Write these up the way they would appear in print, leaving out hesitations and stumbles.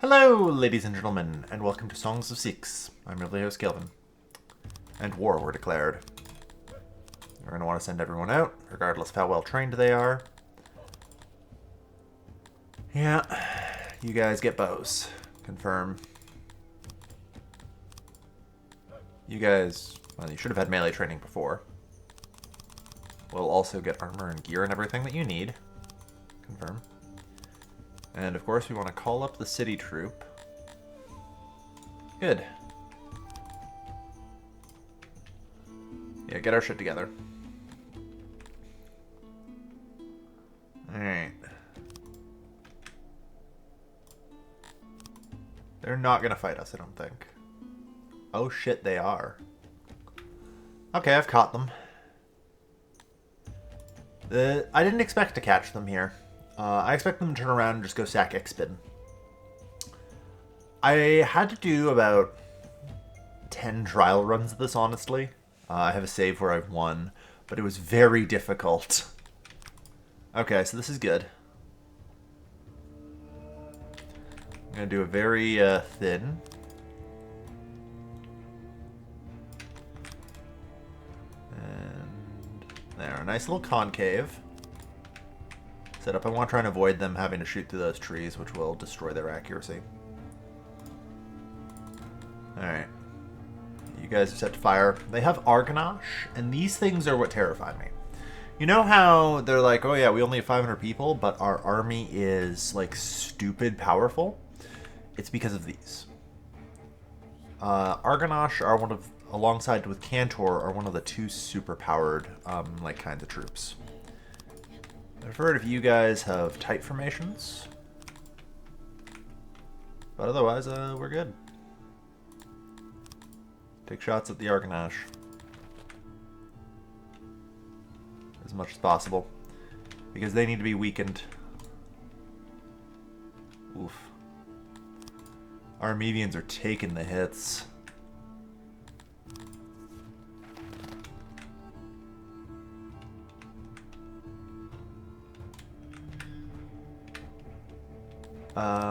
Hello, ladies and gentlemen, and welcome to Songs of Six. I'm your host, Kelvin. And war were declared. We're going to want to send everyone out, regardless of how well trained they are. Yeah, you guys get bows. Confirm. You guys, well, you should have had melee training before. We'll also get armor and gear and everything that you need. Confirm. And of course, we want to call up the city troop. Good. Yeah, get our shit together. Alright. They're not gonna fight us, I don't think. Oh shit, they are. Okay, I've caught them. I didn't expect to catch them here. I expect them to turn around and just go sack X-Spin. I had to do about 10 trial runs of this, honestly. I have a save where I've won, but it was very difficult. Okay, so this is good. I'm going to do a very thin. And there, a nice little concave. Set up. I want to try and avoid them having to shoot through those trees, which will destroy their accuracy. Alright. You guys are set to fire. They have Argonash, and these things are what terrify me. You know how they're like, oh yeah, we only have 500 people, but our army is, like, stupid powerful? It's because of these. Argonash are one of, alongside with Cantor, are one of the two super-powered, like, kinds of troops. I've heard if you guys have tight formations. But otherwise, we're good. Take shots at the Argonash. As much as possible. Because they need to be weakened. Oof. Our Amevians are taking the hits.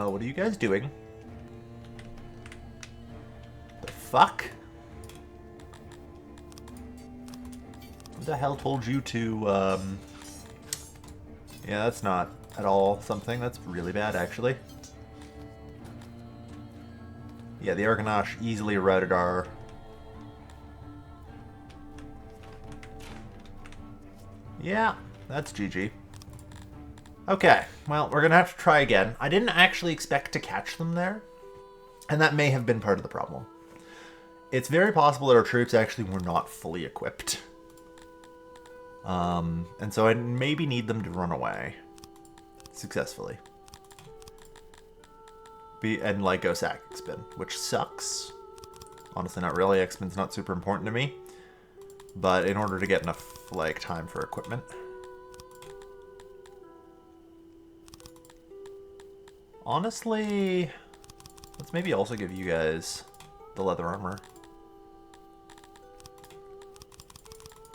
What are you guys doing? The fuck? Who the hell told you to, Yeah, that's not at all something. That's really bad, actually. Yeah, the Argonash easily routed our... Yeah, that's GG. Okay, well, we're gonna have to try again. I didn't actually expect to catch them there, and that may have been part of the problem. It's very possible that our troops actually were not fully equipped. And so I maybe need them to run away. Successfully. And, like, go sack X-Spin, which sucks. Honestly, not really. X-Spin's not super important to me. But in order to get enough, like, time for equipment... Honestly, let's maybe also give you guys the leather armor.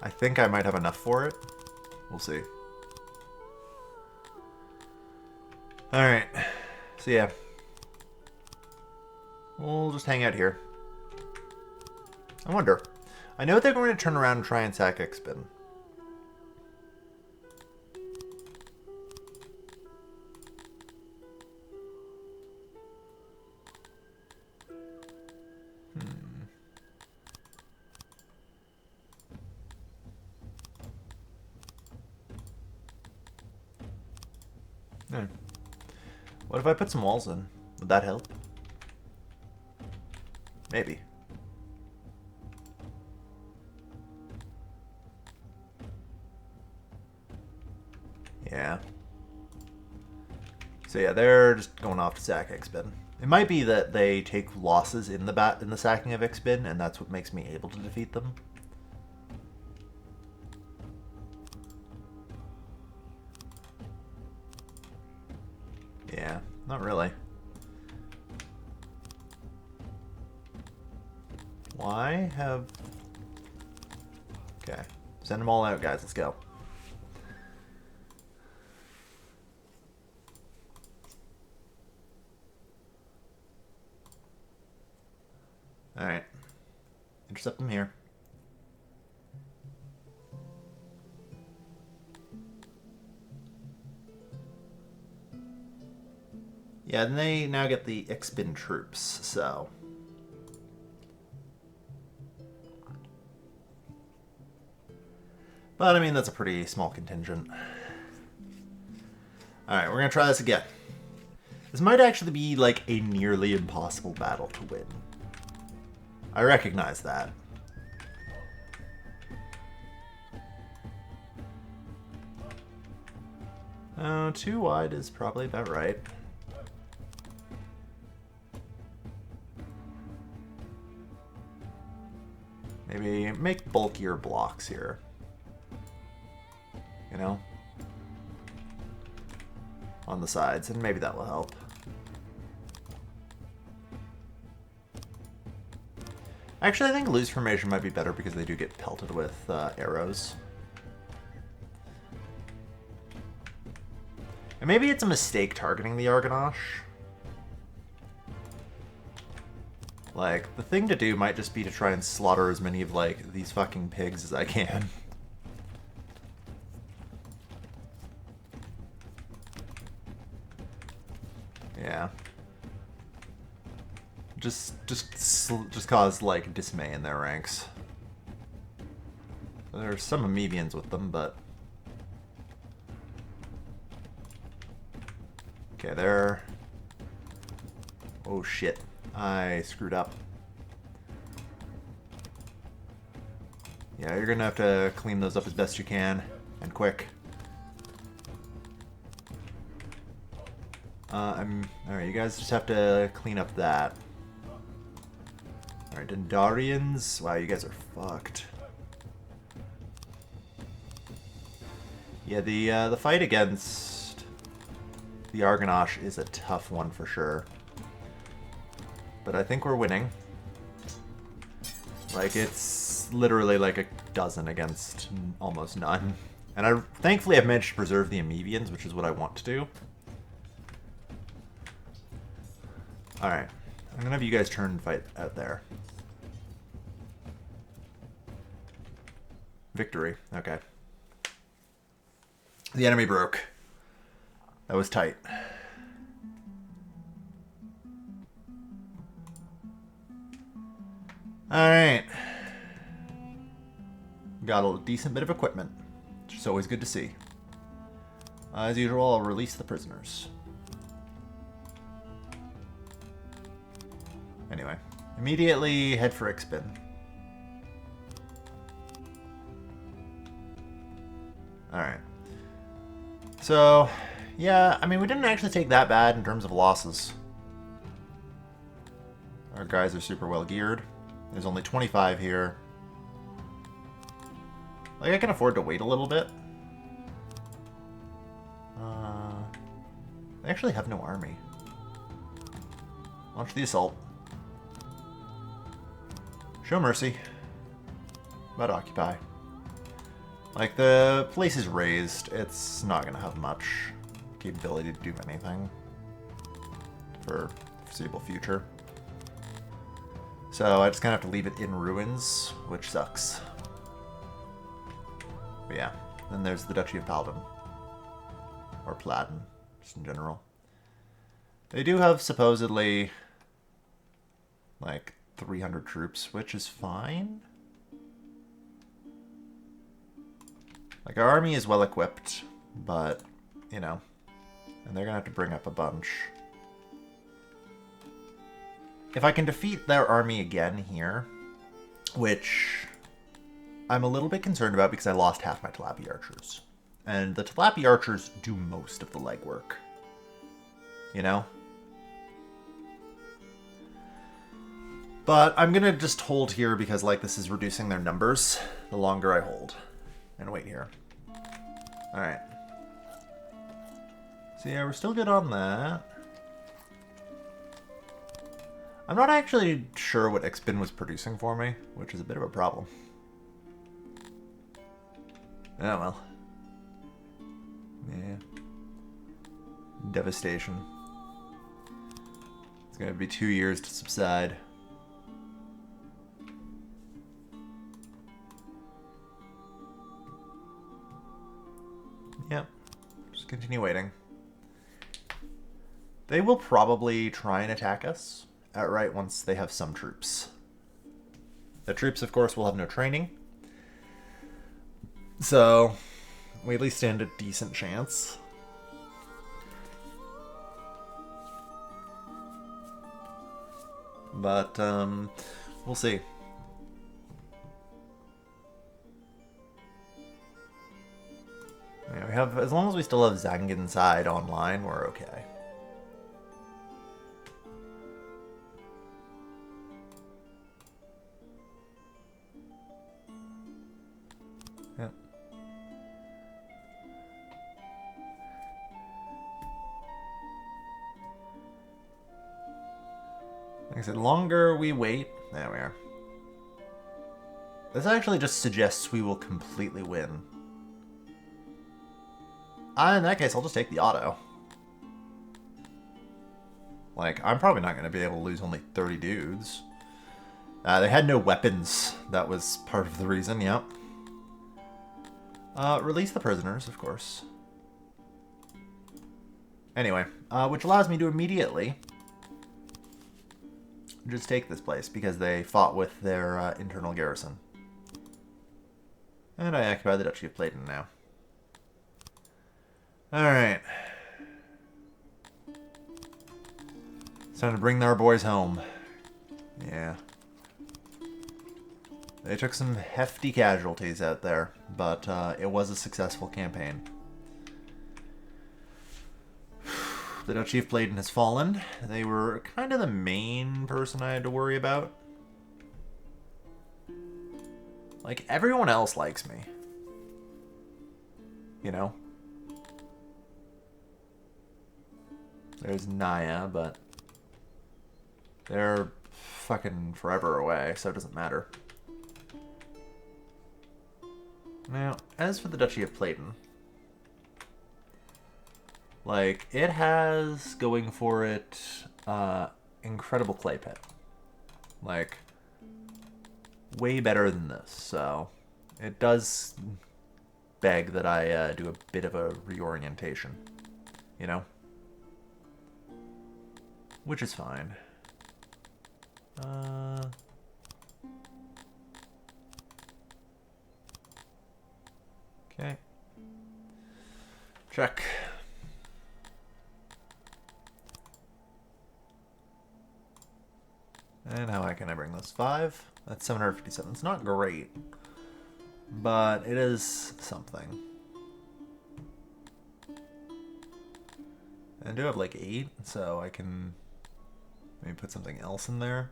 I think I might have enough for it. We'll see. Alright. So yeah. We'll just hang out here. I wonder. I know they're going to turn around and try and sack X-Spin. What if I put some walls in? Would that help? Maybe. Yeah. So yeah, they're just going off to sack X-Spin. It might be that they take losses in the sacking of X-Spin, and that's what makes me able to defeat them. Yeah, not really. Why have... Okay. Send them all out, guys. Let's go. Intercept them here. Yeah, and they now get the Xbin troops, so... But, I mean, that's a pretty small contingent. Alright, we're gonna try this again. This might actually be, like, a nearly impossible battle to win. I recognize that. Oh, too wide is probably about right. Maybe make bulkier blocks here. You know? On the sides, and maybe that will help. Actually, I think loose formation might be better because they do get pelted with arrows. And maybe it's a mistake targeting the Argonash. Like, the thing to do might just be to try and slaughter as many of, like, these fucking pigs as I can. Yeah. Just cause, like, dismay in their ranks. There's some Amevians with them, but... Okay, there. Oh, shit. I screwed up. Yeah, you're gonna have to clean those up as best you can, and quick. Alright, you guys just have to clean up that. Alright, Dendarians. Wow, you guys are fucked. Yeah, the fight against the Argonash is a tough one for sure. But I think we're winning. Like, it's literally like a dozen against almost none. And thankfully I've managed to preserve the Amevians, which is what I want to do. Alright. I'm gonna have you guys turn and fight out there. Victory. Okay. The enemy broke. That was tight. Alright. Got a decent bit of equipment, which is always good to see. As usual, I'll release the prisoners. Anyway, immediately head for Xbin. Alright. So, yeah, I mean, we didn't actually take that bad in terms of losses. Our guys are super well geared. There's only 25 here. Like, I can afford to wait a little bit. They actually have no army. Launch the assault. Show mercy. But occupy. Like, the place is raised. It's not going to have much capability to do anything for the foreseeable future. So I just kind of have to leave it in ruins, which sucks. But yeah, then there's the Duchy of Paladin. Or Platin, just in general. They do have supposedly like 300 troops, which is fine. Like, our army is well equipped, but, you know, and they're gonna have to bring up a bunch. If I can defeat their army again here, which I'm a little bit concerned about because I lost half my Tilapia archers. And the Tilapia archers do most of the legwork. You know? But I'm gonna just hold here because, like, this is reducing their numbers the longer I hold. And wait here. Alright. So yeah, we're still good on that. I'm not actually sure what Xbin was producing for me, which is a bit of a problem. Oh well. Yeah. Devastation. It's gonna be 2 years to subside. continue waiting. They will probably try and attack us outright once they have some troops. The troops, of course, will have no training. So, we at least stand a decent chance. But, we'll see. Yeah, we have, as long as we still have Zangenside online, we're okay. Yeah. Like I said, longer we wait, there we are. This actually just suggests we will completely win. In that case, I'll just take the auto. Like, I'm probably not going to be able to lose only 30 dudes. They had no weapons. That was part of the reason, yep. Release the prisoners, of course. Anyway, which allows me to immediately just take this place because they fought with their internal garrison. And I occupy the Duchy of Platen now. Alright. It's time to bring our boys home. Yeah. They took some hefty casualties out there, but it was a successful campaign. The Duchy of Platen has fallen. They were kind of the main person I had to worry about. Like, everyone else likes me. You know? There's Naya, but they're fucking forever away, so it doesn't matter. Now, as for the Duchy of Platen, like, it has going for it incredible clay pit. Like, way better than this, so it does beg that I do a bit of a reorientation, you know? Which is fine. Okay. Check. And how high can I bring this? 5? That's 757. It's not great, but it is something. I do have like 8, so I can maybe put something else in there.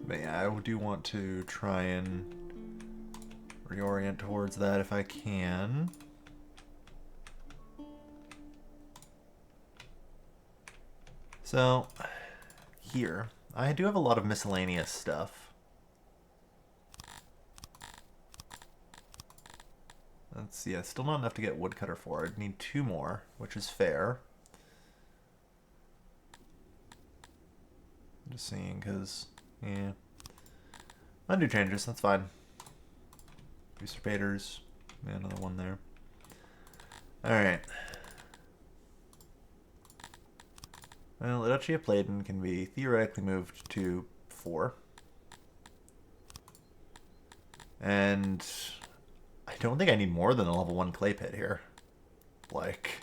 But yeah, I do want to try and reorient towards that if I can. So, here, I do have a lot of miscellaneous stuff. Let's see, yeah, still not enough to get woodcutter for. I'd need 2 more, which is fair. I'm just seeing, because, yeah. Undo changes, that's fine. Usurpators, yeah, another one there. Alright. Well, the Duchy of Platen can be theoretically moved to 4. And I don't think I need more than a level 1 clay pit here. Like,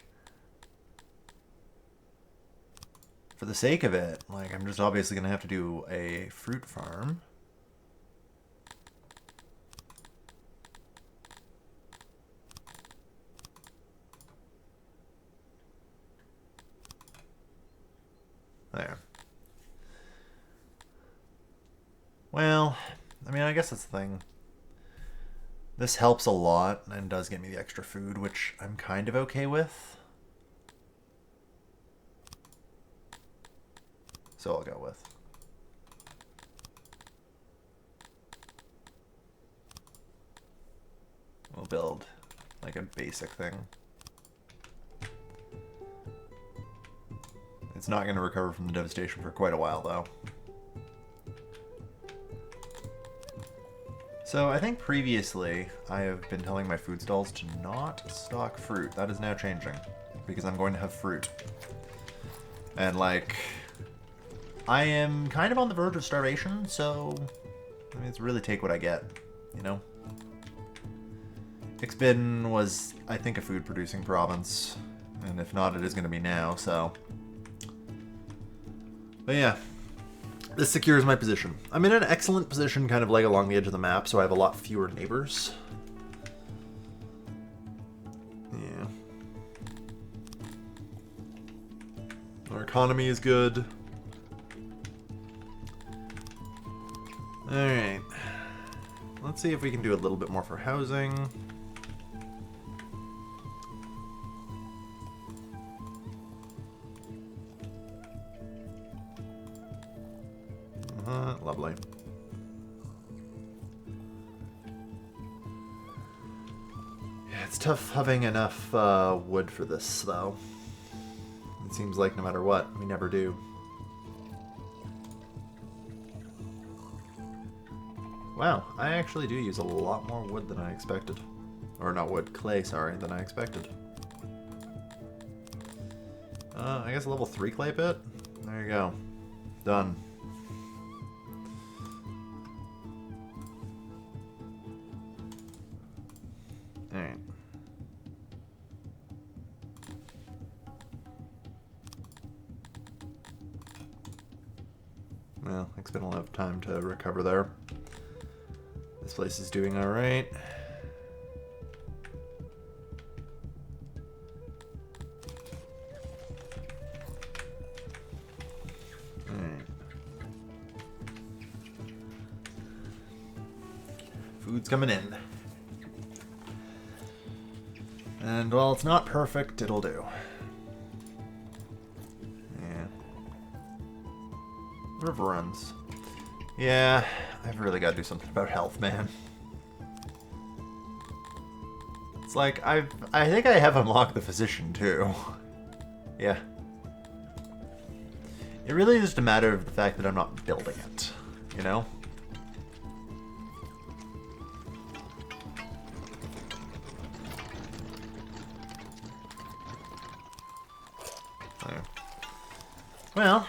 for the sake of it, like, I'm just obviously going to have to do a fruit farm. There. Well, I mean, I guess that's the thing. This helps a lot and does get me the extra food, which I'm kind of okay with. So I'll go with. We'll build like a basic thing. It's not going to recover from the devastation for quite a while, though. So I think previously I have been telling my food stalls to not stock fruit. That is now changing because I'm going to have fruit. And like, I am kind of on the verge of starvation, so I mean, it's really take what I get, you know? Ixbin was, I think, a food producing province, and if not, it is going to be now, so. But yeah. This secures my position. I'm in an excellent position kind of like along the edge of the map, so I have a lot fewer neighbors. Yeah. Our economy is good. Alright. Let's see if we can do a little bit more for housing. Lovely. Yeah, it's tough having enough wood for this, though. It seems like no matter what, we never do. Wow, I actually do use a lot more wood than I expected. Or not wood, clay, sorry, than I expected. I guess a level 3 clay pit? There you go. Done. Alright. Well, Xpin will have time to recover there. This place is doing alright. Food's coming in. And while it's not perfect, it'll do. Yeah. River runs. Yeah, I've really got to do something about health, man. It's like, I think I have unlocked the physician, too. Yeah. It really is just a matter of the fact that I'm not building it, you know? Well,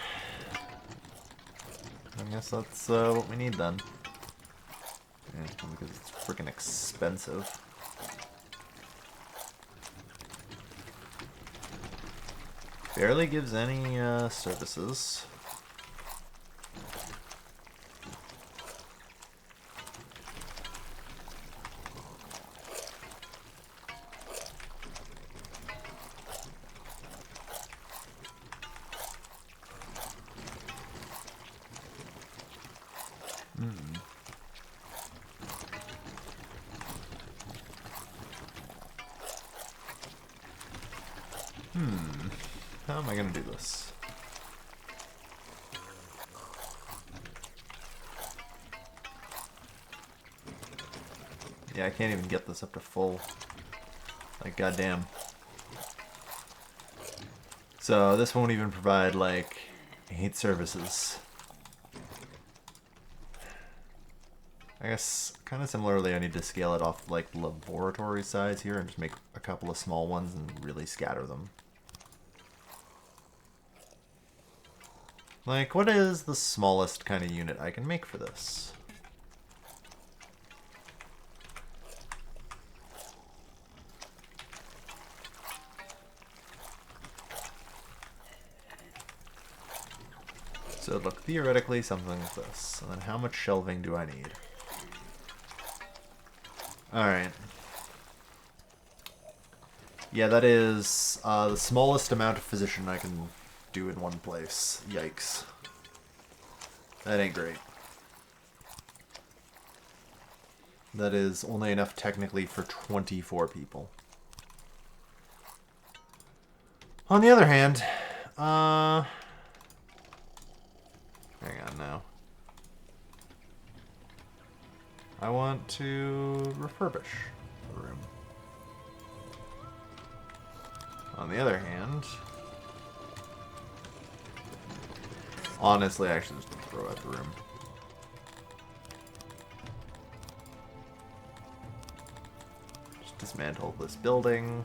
I guess that's what we need then. Yeah, because it's freaking expensive. Barely gives any services. How am I going to do this? Yeah, I can't even get this up to full. Like, goddamn. So, this won't even provide, like, 8 services. I guess, kind of similarly, I need to scale it off, like, laboratory size here and just make a couple of small ones and really scatter them. Like, what is the smallest kind of unit I can make for this? So, look, theoretically, something like this. And then how much shelving do I need? Alright. Yeah, that is the smallest amount of physician I can do in one place. Yikes. That ain't great. That is only enough technically for 24 people. On the other hand, hang on now. I want to refurbish the room. On the other hand, honestly, I actually just throw out the room. Dismantle this building.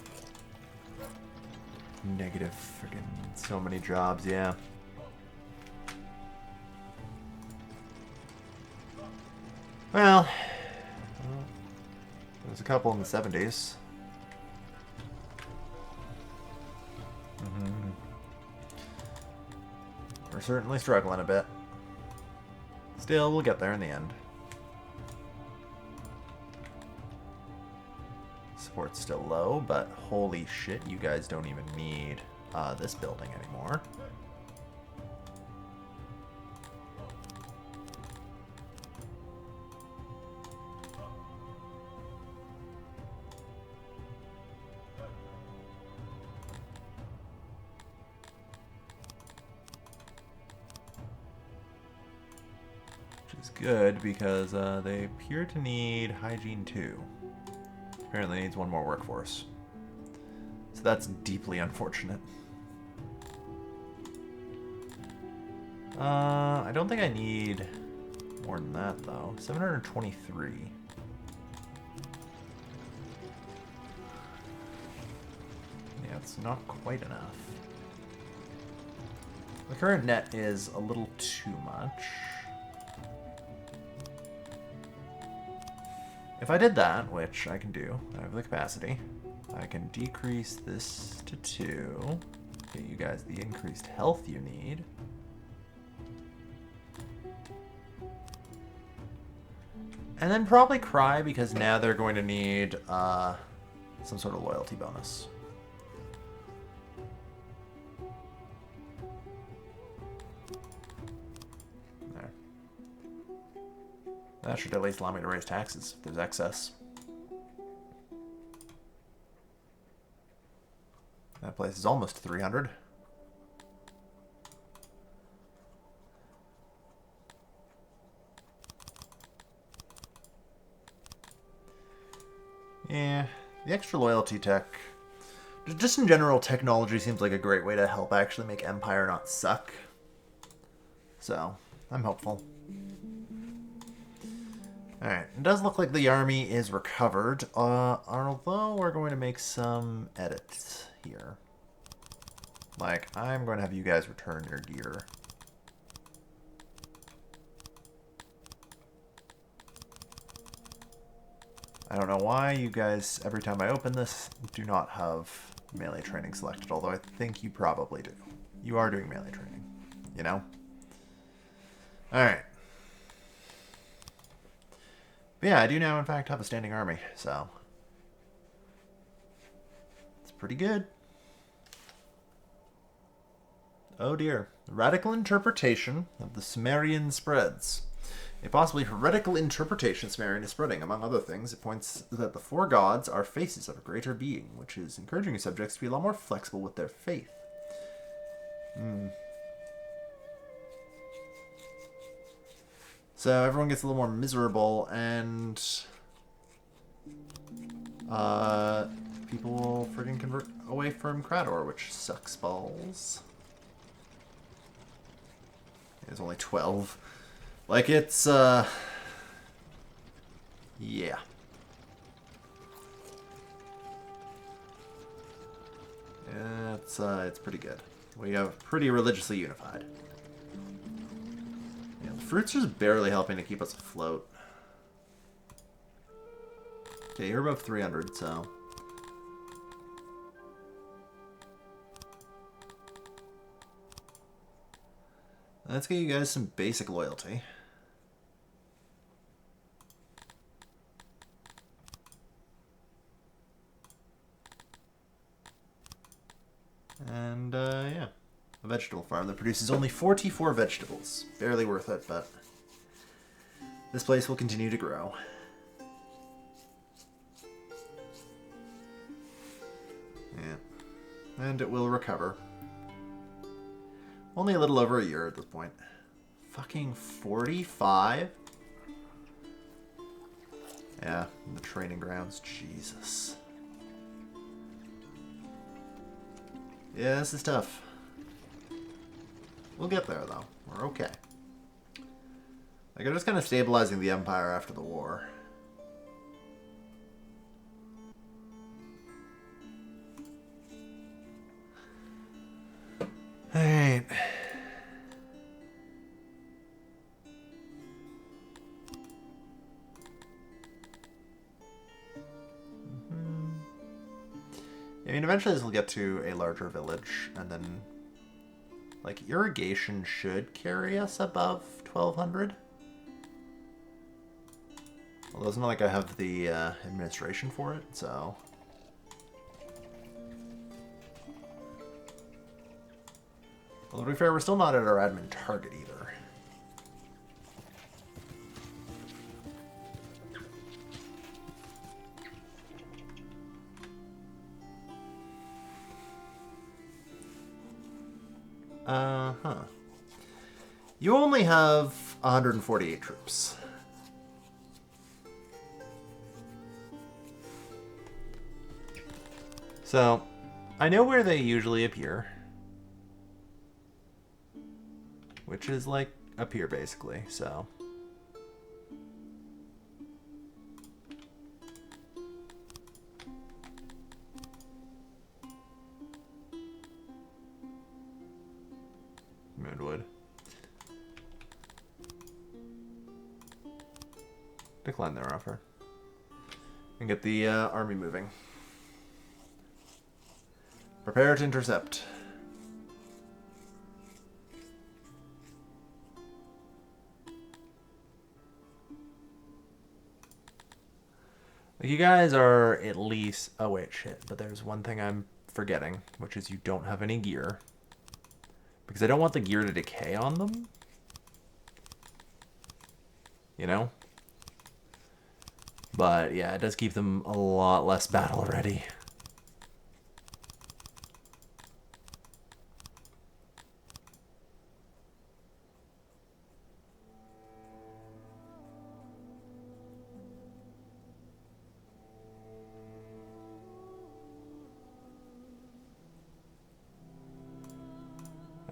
Negative friggin' so many jobs, yeah. Well, there's a couple in the 70s. We're certainly struggling a bit. Still, we'll get there in the end. Support's still low, but holy shit, you guys don't even need this building anymore. Good, because they appear to need hygiene too. Apparently needs one more workforce. So that's deeply unfortunate. I don't think I need more than that though. 723. Yeah, it's not quite enough. The current net is a little too much. If I did that, which I can do, I have the capacity, I can decrease this to 2, get you guys the increased health you need. And then probably cry, because now they're going to need some sort of loyalty bonus. That should at least allow me to raise taxes if there's excess. That place is almost 300. Yeah, the extra loyalty tech. Just in general, technology seems like a great way to help actually make Empire not suck. So, I'm hopeful. Alright, it does look like the army is recovered, although we're going to make some edits here. Like, I'm going to have you guys return your gear. I don't know why you guys, every time I open this, do not have melee training selected, although I think you probably do. You are doing melee training, you know? Alright. But yeah, I do now, in fact, have a standing army, so it's pretty good. Oh dear. Radical interpretation of the Sumerian spreads. A possibly heretical interpretation Sumerian is spreading. Among other things, it points that the 4 gods are faces of a greater being, which is encouraging subjects to be a lot more flexible with their faith. So everyone gets a little more miserable, and people will friggin' convert away from Krator, which sucks balls. It's only 12. Like, it's, yeah. It's pretty good. We have pretty religiously unified. Yeah, the fruit's just barely helping to keep us afloat. Okay, you're above 300, so... Let's get you guys some basic loyalty. And, yeah. A vegetable farm that produces only 44 vegetables. Barely worth it, but this place will continue to grow. Yeah. And it will recover. Only a little over a year at this point. Fucking 45? Yeah, the training grounds. Jesus. Yeah, this is tough. We'll get there, though. We're okay. Like, I'm just kind of stabilizing the Empire after the war. I mean, eventually this will get to a larger village, and then, like, irrigation should carry us above 1,200. Although it's not like I have the administration for it, so... Well, to be fair, we're still not at our admin target either. Uh-huh. You only have 148 troops. So, I know where they usually appear. Which is, like, up here, basically, so... Moonwood. Decline their offer. And get the army moving. Prepare to intercept. You guys are at least... Oh, wait, shit. But there's one thing I'm forgetting, which is you don't have any gear. Because I don't want the gear to decay on them. You know? But, yeah, it does keep them a lot less battle ready.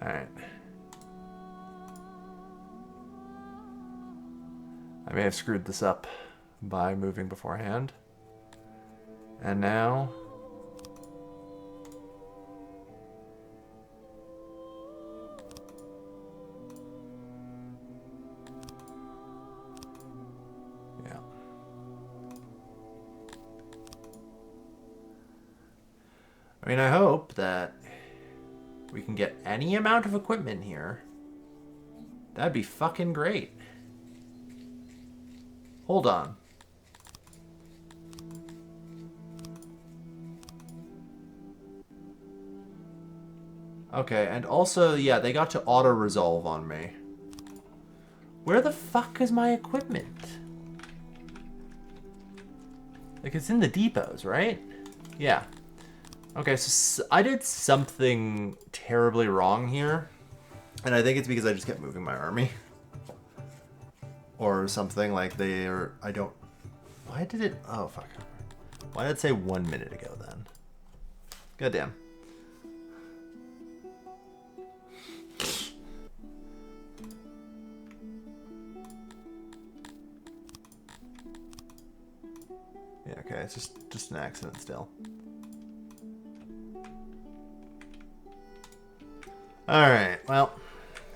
Alright. I may have screwed this up by moving beforehand. And now... Yeah. I mean, I hope that we can get any amount of equipment here. That'd be fucking great. Hold on. Okay, and also, yeah, they got to auto-resolve on me. Where the fuck is my equipment? Like, it's in the depots, right? Yeah. Okay, so I did something terribly wrong here. And I think it's because I just kept moving my army. Or something like they are... I don't... Why did it... Oh, fuck. Why did it say 1 minute ago, then? Goddamn. Yeah, okay, it's just an accident still. Alright, well,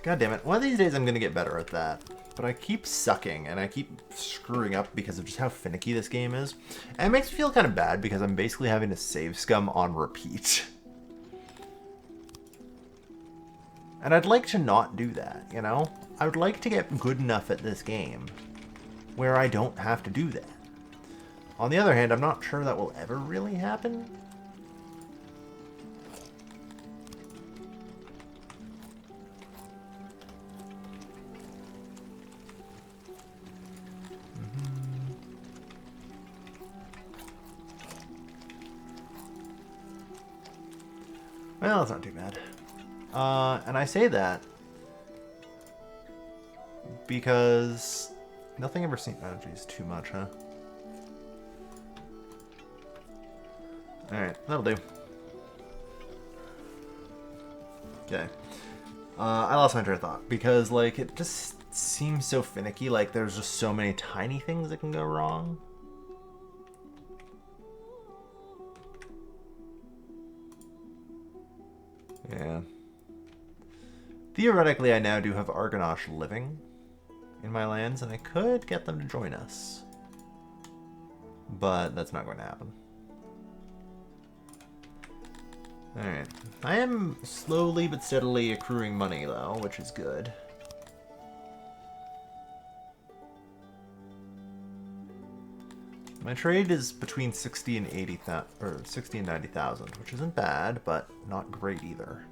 god damn it. One of these days I'm gonna get better at that. But I keep sucking, and I keep screwing up because of just how finicky this game is. And it makes me feel kind of bad because I'm basically having to save scum on repeat. And I'd like to not do that, you know? I would like to get good enough at this game where I don't have to do that. On the other hand, I'm not sure that will ever really happen. Well, it's not too bad. And I say that because nothing ever seems... Oh, geez, too much, huh? Alright, that'll do. Okay. I lost my train of thought because, like, it just seems so finicky. Like, there's just so many tiny things that can go wrong. Yeah. Theoretically, I now do have Argonash living in my lands, and I could get them to join us. But that's not going to happen. Alright. I am slowly but steadily accruing money, though, which is good. My trade is between 60 and 80,000, or 60 and 90,000, which isn't bad, but not great either.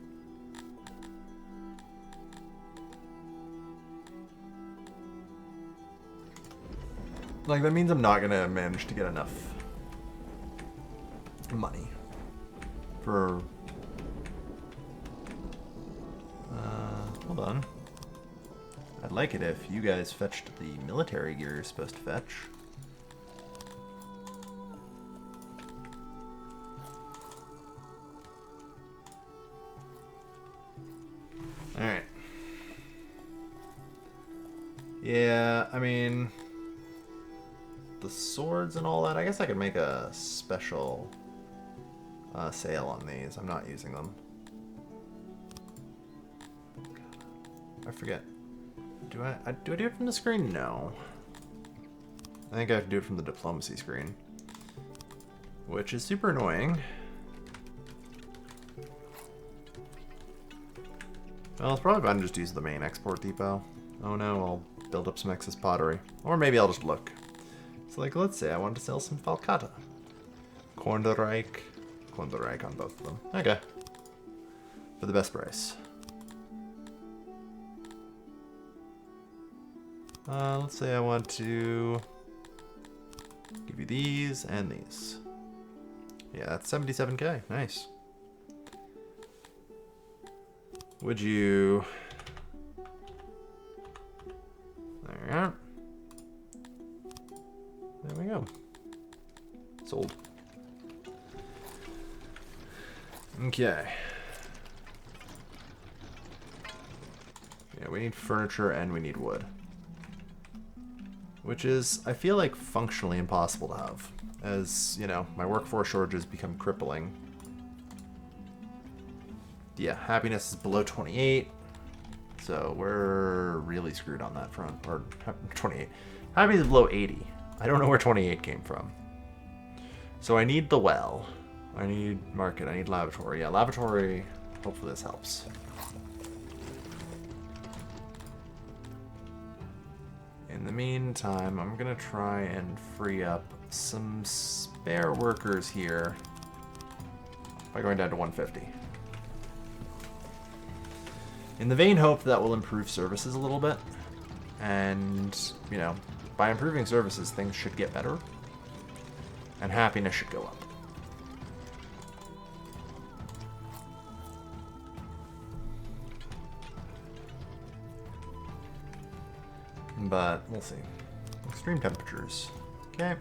Like, that means I'm not gonna manage to get enough money for... hold on. I'd like it if you guys fetched the military gear you're supposed to fetch. Alright. Yeah, I mean... the swords and all that, I guess I could make a special sale on these. I'm not using them. I forget. Do I do it from the screen? No. I think I have to do it from the diplomacy screen. Which is super annoying. Well, it's probably better to just use the main export depot. Oh no, I'll build up some excess pottery. Or maybe I'll just look. So like, let's say I want to sell some falcata. Kornreich on both of them. Okay. For the best price. Let's say I want to give you these and these. Yeah, that's 77k. Nice. Would you... There we are. There we go. Sold. Okay. Yeah, we need furniture and we need wood. Which is, I feel like, functionally impossible to have. As, you know, my workforce shortages become crippling. Yeah, happiness is below 28. So we're really screwed on that front. Or 28. Happiness is below 80. I don't know where 28 came from. So I need the well. I need market. I need lavatory. Yeah, lavatory. Hopefully this helps. In the meantime, I'm going to try and free up some spare workers here by going down to 150. In the vain hope that will improve services a little bit. And, you know, by improving services, things should get better. And happiness should go up. But we'll see. Extreme temperatures. Okay.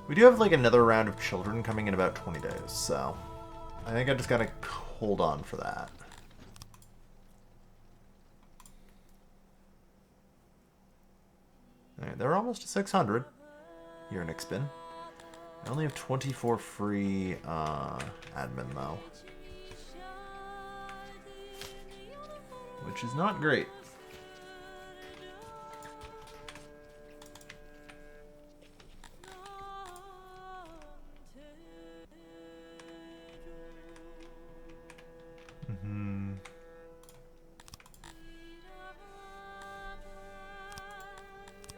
We do have like another round of children coming in about 20 days, so I think I just gotta hold on for that. Alright, they're almost to 600 here in Ixbin. I only have 24 free admin though. Which is not great. Mm-hmm.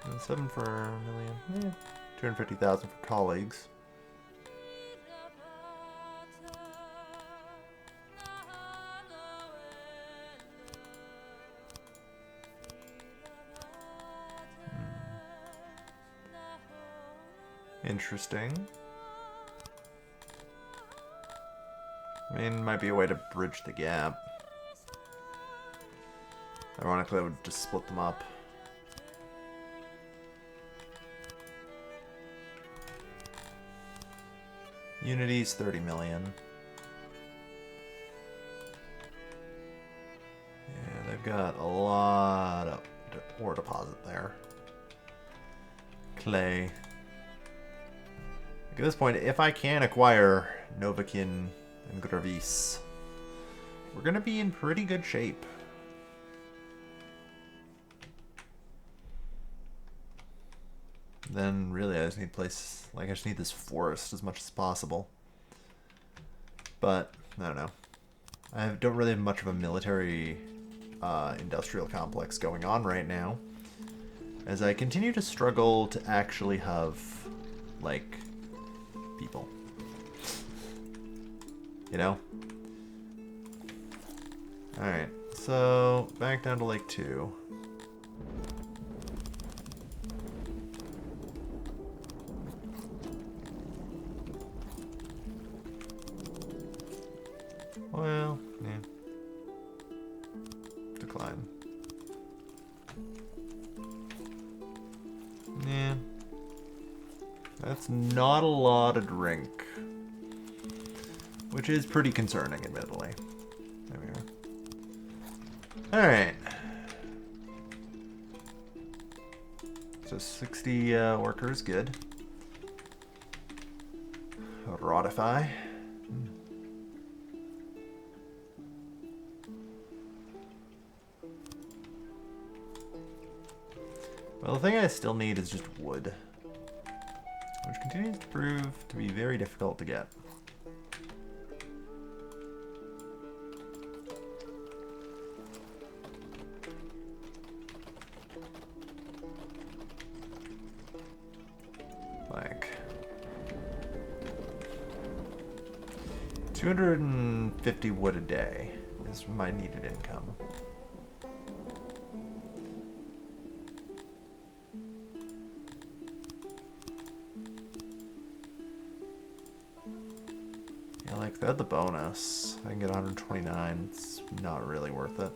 And 7 for a million. Yeah. 250,000 for colleagues. Interesting. I mean, might be a way to bridge the gap. Ironically, I would just split them up. Unity's 30 million. Yeah, they've got a lot of ore deposit there. Clay. At this point, if I can acquire Novakin and Gravis, we're going to be in pretty good shape. Then really I just need I just need this forest as much as possible. But, I don't know. I don't really have much of a military industrial complex going on right now, as I continue to struggle to actually have, like, people. You know? Alright, so back down to Lake 2. Well, yeah. Decline. Yeah. That's not a lot of drink. Which is pretty concerning, admittedly. There we are. Alright. So 60 workers, good. Ratify. Well, the thing I still need is just wood, which continues to prove to be very difficult to get. Like 250 wood a day is my needed income. Yeah, like if I had the bonus, I can get 129. It's not really worth it.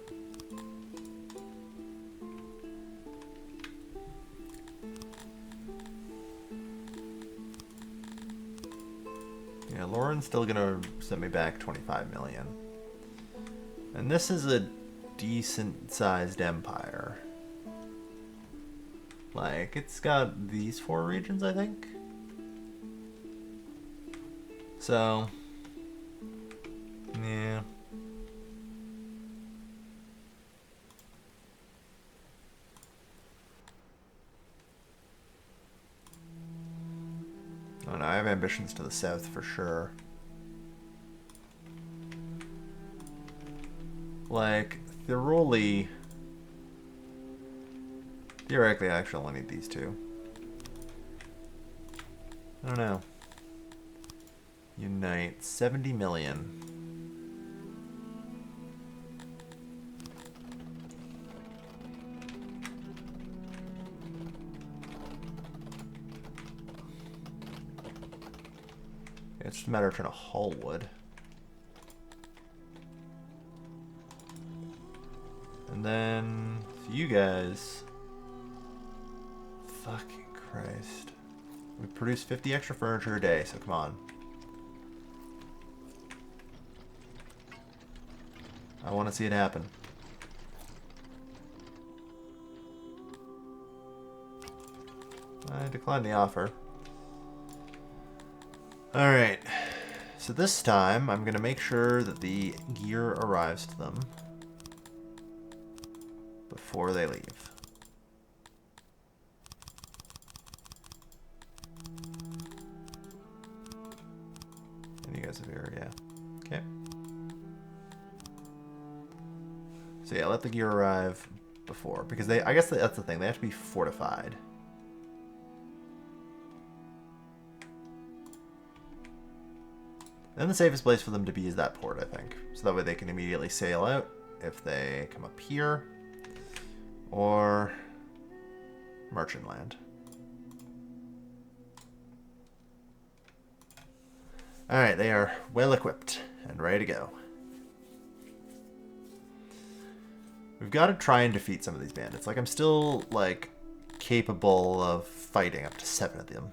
Yeah, Lauren's still gonna send me back 25 million. And this is a decent sized empire. Like, it's got these 4 regions, I think. So, yeah. Oh no, I have ambitions to the south for sure. Like, theoretically, I actually only need these 2. I don't know. Unite 70 million. It's just a matter of trying to haul wood. And then you guys. Fucking Christ. We produce 50 extra furniture a day, so come on. I want to see it happen. I declined the offer. Alright. So this time, I'm going to make sure that the gear arrives to them before they leave. And you guys are here, yeah. Okay. So yeah, let the gear arrive before, because I guess that's the thing, they have to be fortified. Then the safest place for them to be is that port, I think. So that way they can immediately sail out if they come up here. Or merchant land. Alright, they are well equipped and ready to go. We've got to try and defeat some of these bandits. Like, I'm still, like, capable of fighting up to 7 of them.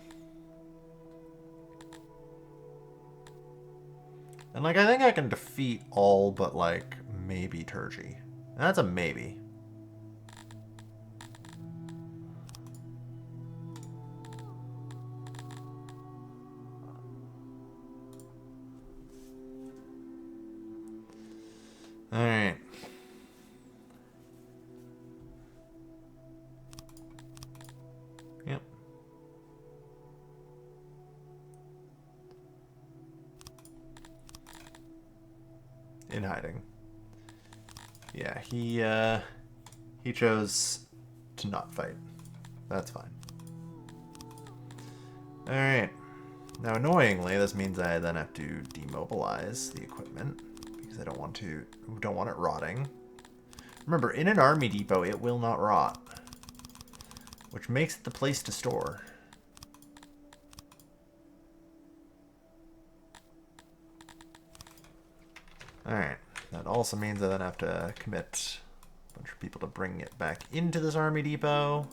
And, like, I think I can defeat all but, like, maybe Turgey. And that's a maybe. Alright. Yep. in hiding. Yeah, he chose to not fight. That's fine. Alright. Now, annoyingly, this means I then have to demobilize the equipment because I don't want it rotting. Remember, in an army depot, it will not rot, which makes it the place to store. Alright. That also means I then have to commit a bunch of people to bring it back into this army depot.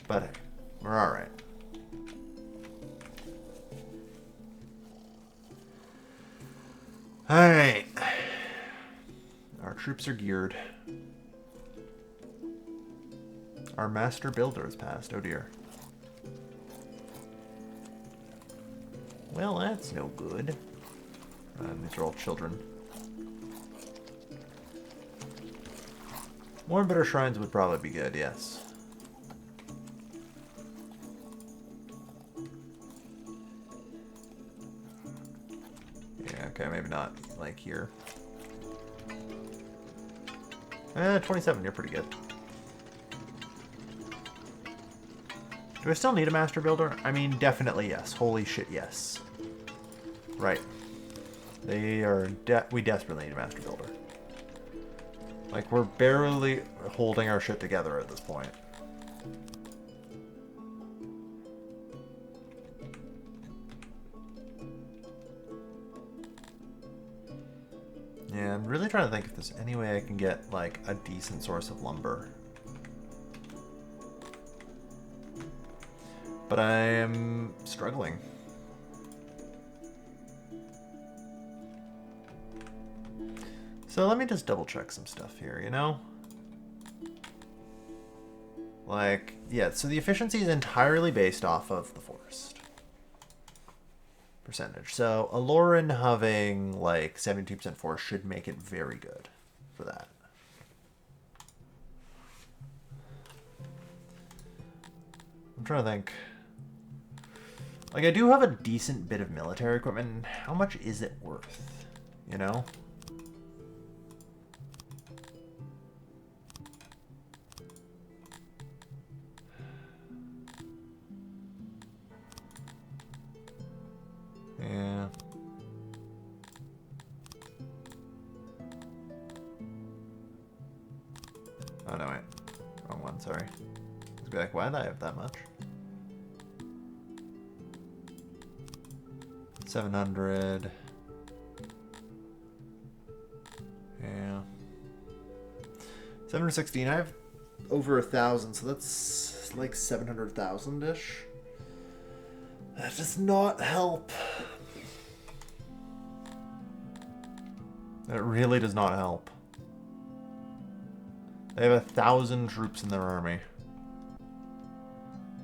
But hey, we're alright. Alright. Our troops are geared. Our master builder has passed. Oh dear. Well, that's no good. These are all children. More and better shrines would probably be good, yes. Yeah, okay, maybe not like here. 27, you're pretty good. Do I still need a master builder? I mean, definitely yes. Holy shit, yes. Right. We desperately need a master builder. Like, we're barely holding our shit together at this point. Yeah, I'm really trying to think if there's any way I can get, like, a decent source of lumber. But I am struggling. So let me just double check some stuff here, you know? Like, yeah, so the efficiency is entirely based off of the forest percentage. So Aloran having like 72% forest should make it very good for that. I'm trying to think. Like, I do have a decent bit of military equipment. How much is it worth? You know? Yeah. Oh, no, wait. Wrong one, sorry. I was like, why did I have that much? 700. Yeah. 716. I have over 1,000, so that's like 700,000-ish. That does not help. That really does not help. They have 1,000 troops in their army.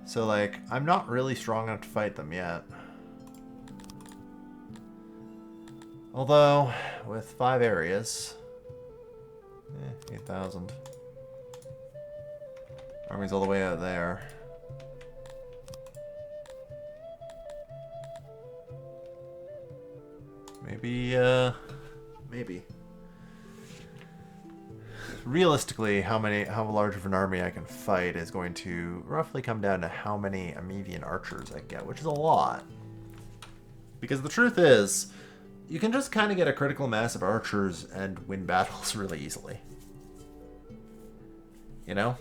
So, like, I'm not really strong enough to fight them yet. Although, with 5 areas... 8,000. Army's all the way out there. Maybe, maybe. Realistically, how large of an army I can fight is going to roughly come down to how many Amevian archers I get, which is a lot. Because the truth is, you can just kind of get a critical mass of archers and win battles really easily. You know?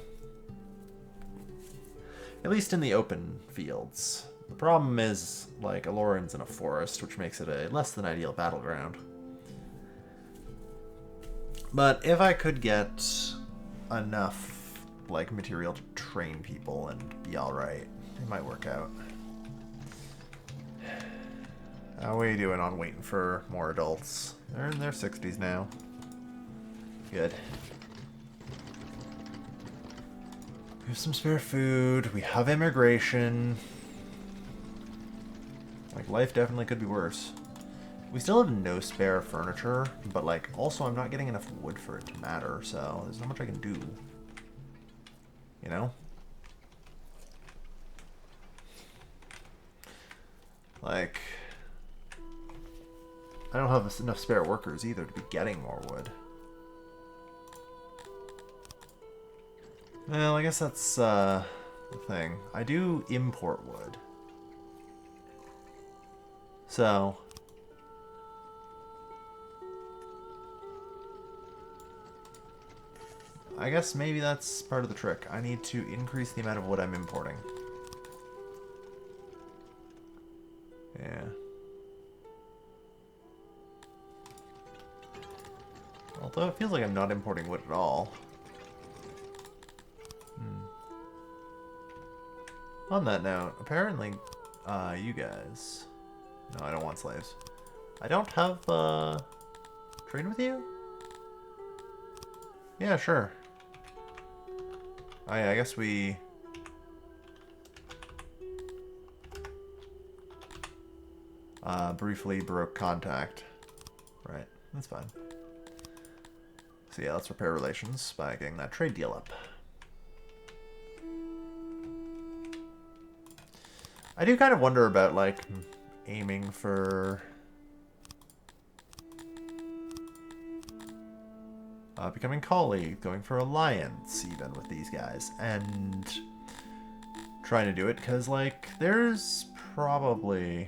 At least in the open fields. The problem is, like, Aloran's in a forest, which makes it a less than ideal battleground. But if I could get enough, like, material to train people and be alright, it might work out. How are we doing on waiting for more adults? They're in their 60s now. Good. We have some spare food. We have immigration. Like, life definitely could be worse. We still have no spare furniture, but, like, also I'm not getting enough wood for it to matter, so there's not much I can do. You know? Like, I don't have enough spare workers either to be getting more wood. Well, I guess that's the thing. I do import wood. So... I guess maybe that's part of the trick. I need to increase the amount of wood I'm importing. Yeah. Although it feels like I'm not importing wood at all. On that note, apparently, you guys... No, I don't want slaves. I don't have, trade with you? Yeah, sure. Oh yeah, I guess we... briefly broke contact. Right, that's fine. So yeah, let's repair relations by getting that trade deal up. I do kind of wonder about, like, aiming for... becoming colleague, going for alliance even with these guys, and trying to do it, because, like, there's probably...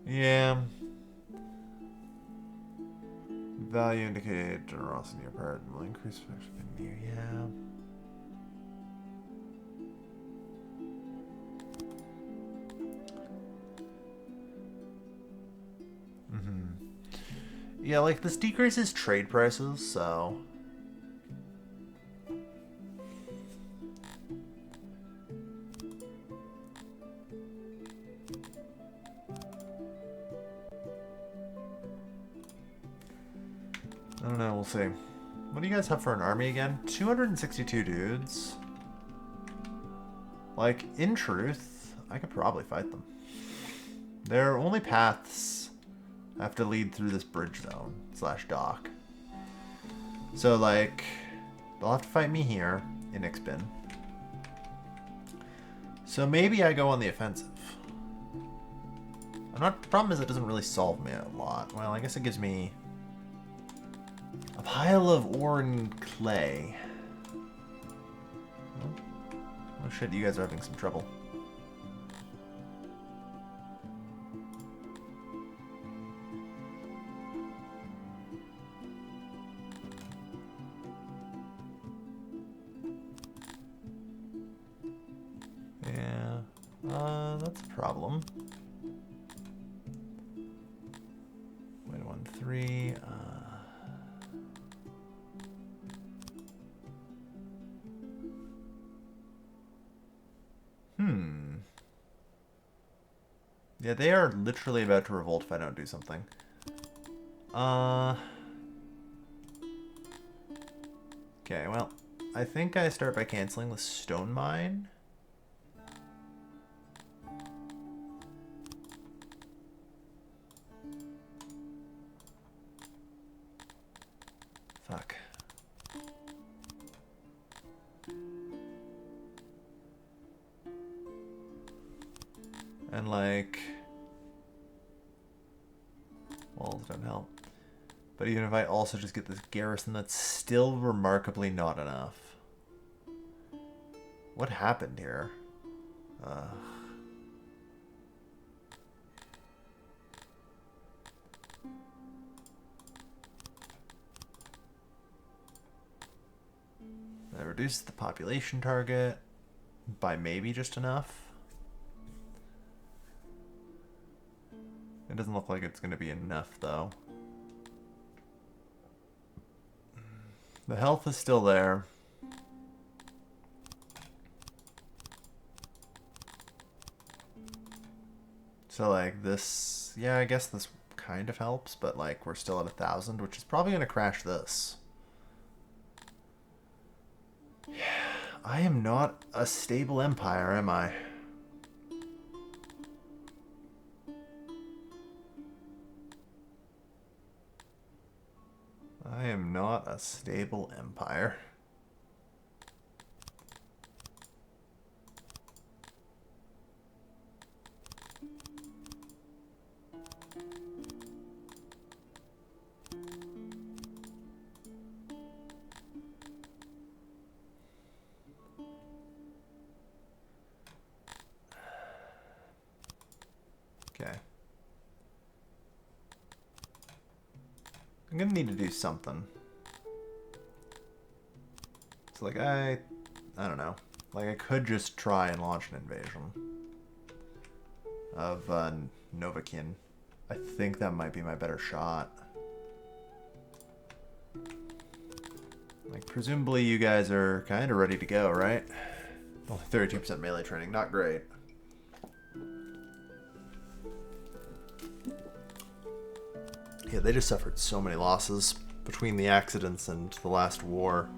Yeah. Value indicated generosity of part will increase you. Yeah. Yeah, like this decreases trade prices, so I don't know, we'll see. What do you guys have for an army again? 262 dudes. Like, in truth, I could probably fight them. Their only paths have to lead through this bridge zone / dock. So, like, they'll have to fight me here in Ixbin. So maybe I go on the offensive. The problem is it doesn't really solve me a lot. Well, I guess it gives me a pile of ore and clay. Oh shit, you guys are having some trouble. Yeah, that's a problem. Wait, 1, 3, Yeah, they are literally about to revolt if I don't do something. Okay, well, I think I start by canceling the stone mine. Fuck. And like... walls don't help. But even if I also just get this garrison, that's still remarkably not enough. What happened here? I reduced the population target by maybe just enough. It doesn't look like it's going to be enough, though. The health is still there. So, like, this... yeah, I guess this kind of helps, but, like, we're still at 1,000, which is probably going to crash this. Yeah, I am not a stable empire, am I? I am not a stable empire. I'm gonna need to do something. It's like I don't know. Like I could just try and launch an invasion of Novakin. I think that might be my better shot. Like presumably you guys are kind of ready to go, right? Only 32% melee training, not great. Yeah, they just suffered so many losses between the accidents and the last war.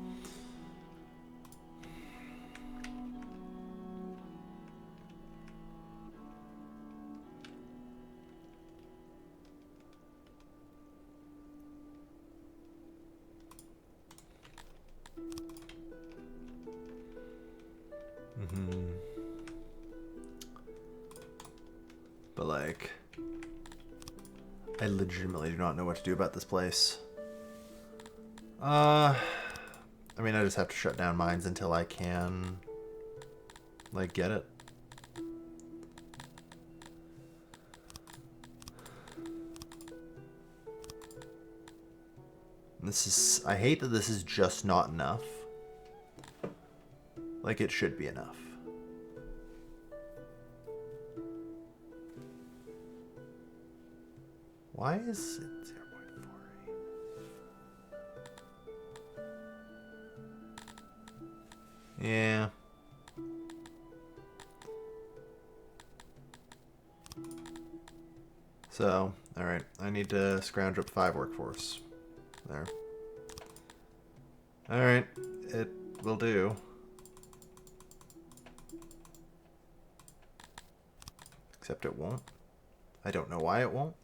But like, I legitimately do not know what to do about this place. I mean, I just have to shut down mines until I can, like, get it. This is, I hate that this is just not enough. Like, it should be enough. Why is it 0.48? Yeah. So, alright. I need to scrounge up 5 workforce. There. Alright. It will do. Except it won't. I don't know why it won't.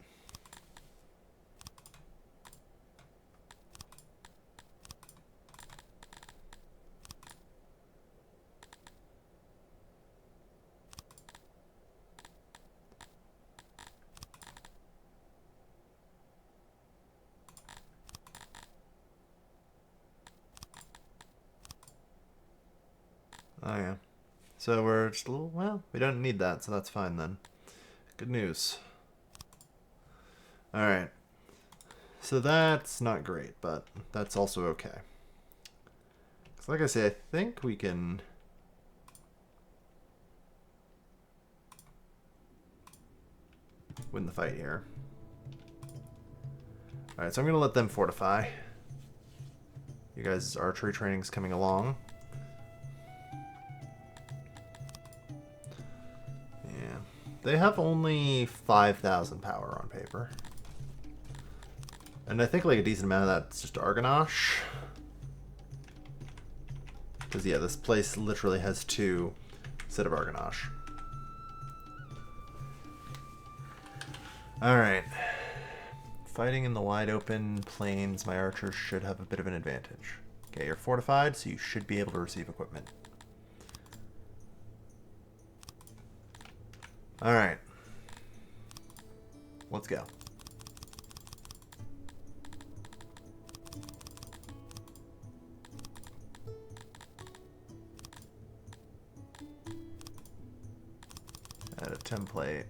Oh yeah. So we're just a little, well, we don't need that, so that's fine then. Good news. Alright. So that's not great, but that's also okay. So like I say, I think we can... win the fight here. Alright, so I'm going to let them fortify. You guys' archery training's coming along. Yeah. They have only 5,000 power on paper. And I think like a decent amount of that's just Argonash. Because yeah, this place literally has 2 set of Argonash. Alright. Fighting in the wide open plains, my archers should have a bit of an advantage. Okay, you're fortified, so you should be able to receive equipment. Alright. Let's go. Add a template.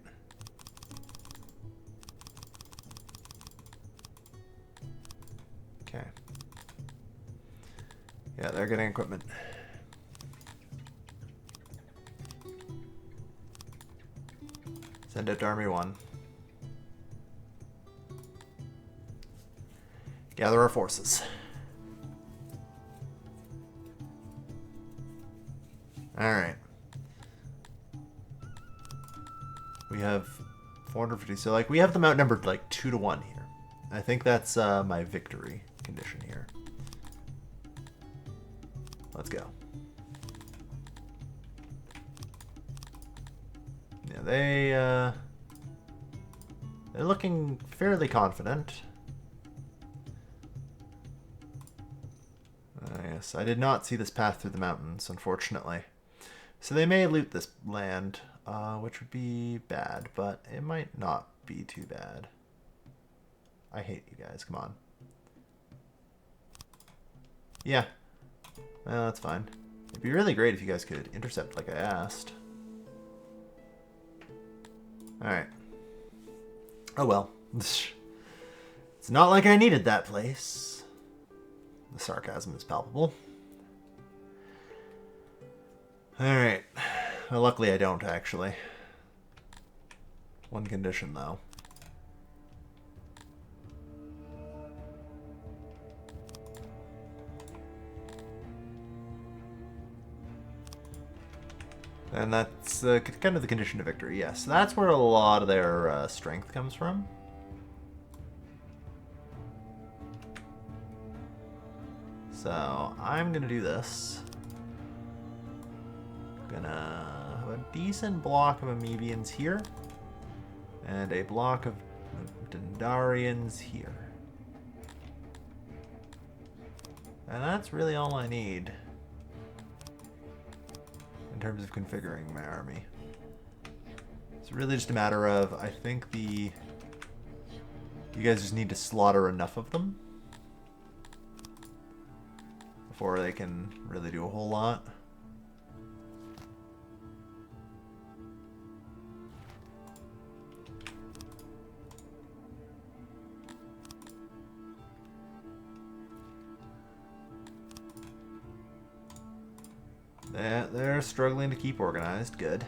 Okay. Yeah, they're getting equipment. Send it to Army 1. Gather our forces. Alright. We have 450. So, like, we have them outnumbered, like, 2-1 here. I think that's my victory condition here. Let's go. Yeah, they're looking fairly confident. Yes, I did not see this path through the mountains, unfortunately. So they may loot this land, which would be bad, but it might not be too bad. I hate you guys, come on. Yeah. Well, that's fine. It'd be really great if you guys could intercept like I asked. Alright. Oh well. It's not like I needed that place. The sarcasm is palpable. Alright. Well, luckily I don't, actually. One condition, though. And that's kind of the condition of victory, yes. That's where a lot of their strength comes from. So, I'm gonna do this. Gonna have a decent block of Amevians here. And a block of Dendarians here. And that's really all I need in terms of configuring my army. It's really just a matter of, I think you guys just need to slaughter enough of them before they can really do a whole lot. They're struggling to keep organized. Good.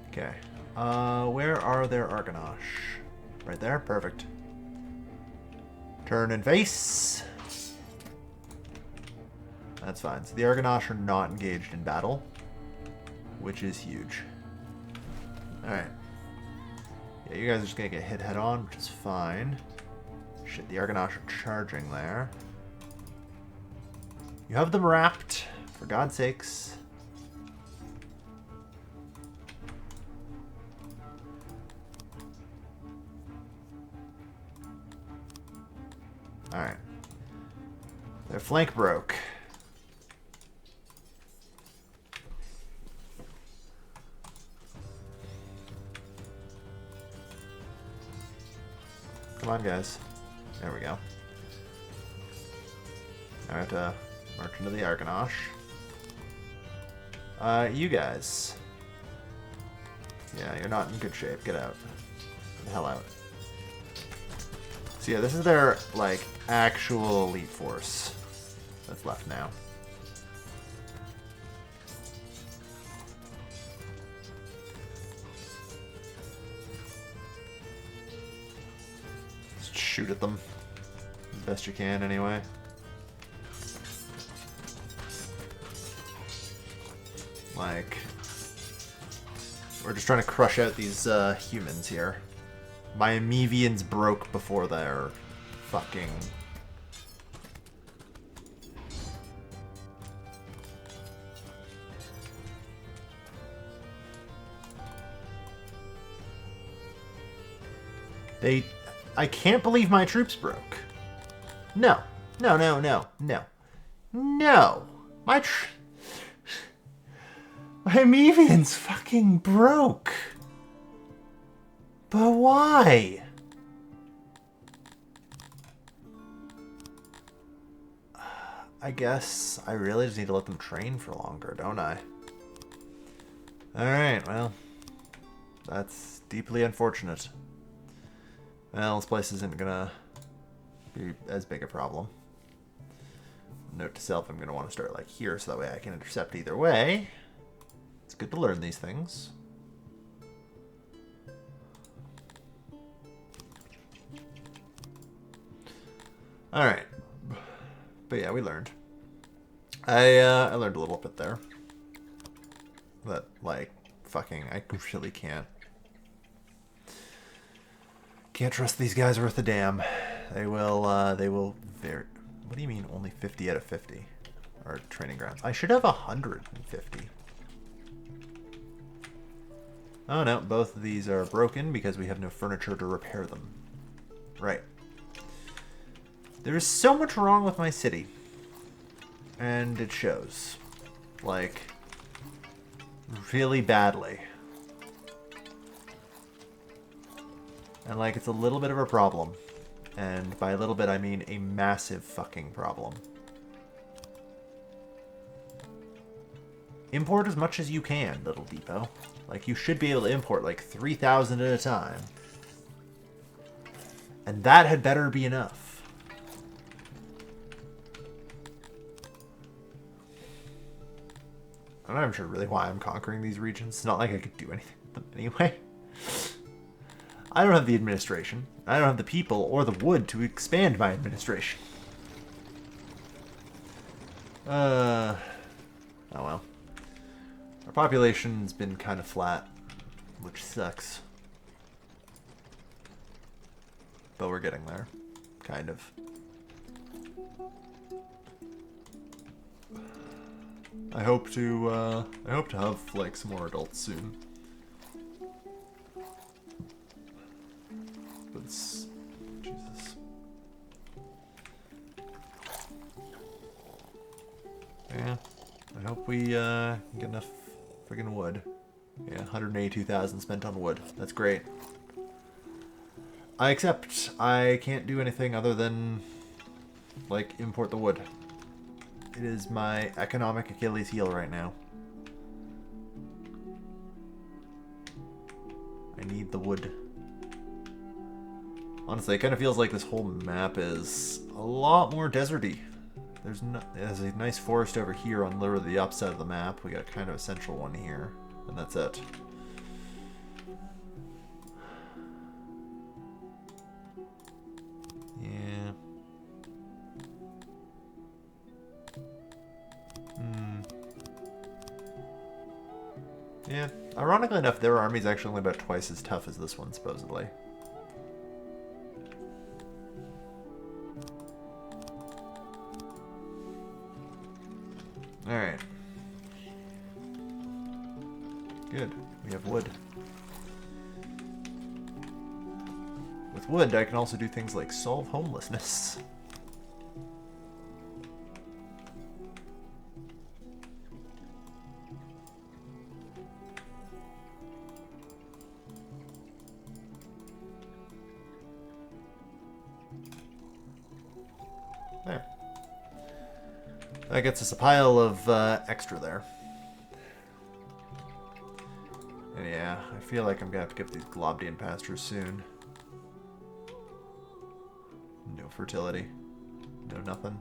Okay. Where are their Argonash? Right there? Perfect. Turn and face. That's fine. So the Argonash are not engaged in battle, which is huge. Alright. Yeah, you guys are just gonna get hit head on, which is fine. Shit, the Argonash are charging there. You have them wrapped, for God's sakes. Alright. Their flank broke. Come on, guys. There we go. I have to march into the Argonash. You guys. Yeah, you're not in good shape. Get out. Get the hell out. So yeah, this is their, like, actual elite force that's left now. Shoot at them as best you can, anyway. Like, we're just trying to crush out these humans here. My Amevians broke before their fucking... I can't believe my troops broke. No. No, no, no, no. No! My Amevians fucking broke. But why? I guess I really just need to let them train for longer, don't I? Alright, well. That's deeply unfortunate. Well, this place isn't gonna be as big a problem. Note to self, I'm gonna want to start like here so that way I can intercept either way. It's good to learn these things. Alright. But yeah, we learned. I learned a little bit there. That, like, fucking, I really can't trust these guys worth a damn. They will very... What do you mean only 50 out of 50 are training grounds? I should have 150. Oh no, both of these are broken because we have no furniture to repair them. Right. There is so much wrong with my city. And it shows. Like, really badly. And like, it's a little bit of a problem. And by a little bit, I mean a massive fucking problem. Import as much as you can, little depot. Like, you should be able to import like 3,000 at a time. And that had better be enough. I'm not even sure really why I'm conquering these regions. It's not like I could do anything with them anyway. I don't have the administration. I don't have the people or the wood to expand my administration. Oh well. Our population's been kind of flat, which sucks. But we're getting there. Kind of. I hope to have like some more adults soon. But it's, Jesus. Yeah. I hope we get enough friggin' wood. Yeah, 182,000 spent on wood. That's great. I accept. I can't do anything other than like import the wood. It is my economic Achilles heel right now. I need the wood. Honestly, it kind of feels like this whole map is a lot more deserty. There's a nice forest over here on literally the upside of the map. We got kind of a central one here, and that's it. Yeah. Yeah. Ironically enough, their army's actually only about twice as tough as this one, supposedly. Alright. Good. We have wood. With wood, I can also do things like solve homelessness. There. That gets us a pile of extra there. And yeah, I feel like I'm gonna have to get these Globdian pastures soon. No fertility. No nothing.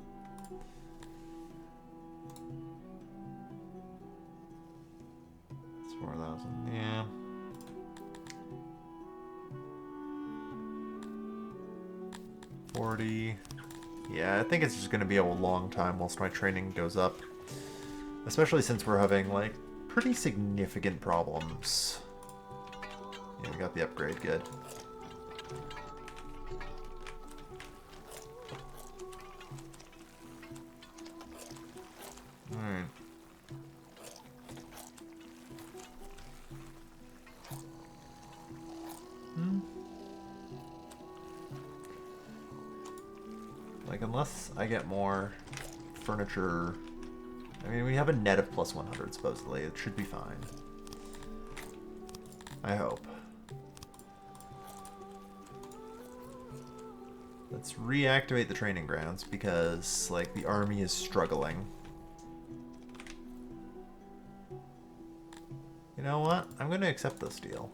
It's 4,000, yeah. Yeah, I think it's just going to be a long time whilst my training goes up. Especially since we're having, like, pretty significant problems. Yeah, we got the upgrade, good. Alright. Like, unless I get more furniture... I mean, we have a net of plus 100, supposedly. It should be fine. I hope. Let's reactivate the training grounds, because, like, the army is struggling. You know what? I'm going to accept this deal.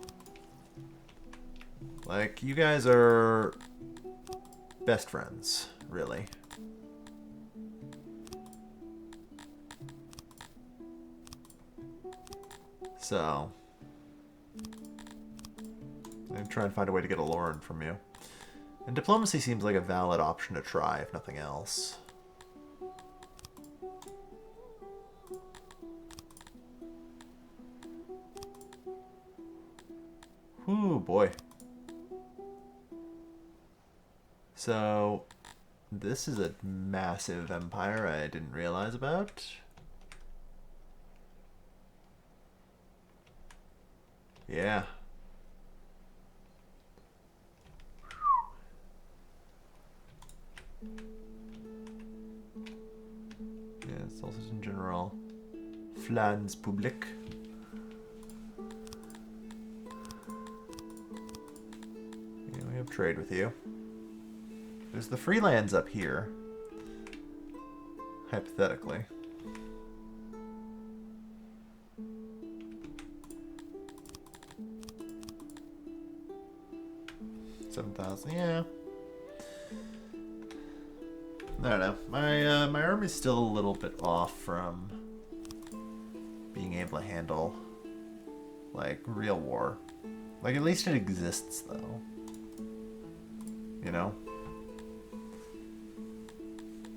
Like, you guys are best friends, really. So, I'm trying to find a way to get a Lauren from you. And diplomacy seems like a valid option to try, if nothing else. Whew, boy. So, this is a massive empire I didn't realize about. Yeah. Yeah, it's also in general. Flans public. Yeah, we have trade with you. There's the free lands up here. Hypothetically. 7,000, yeah. I don't know. My army's still a little bit off from being able to handle, like, real war. Like, at least it exists, though. You know?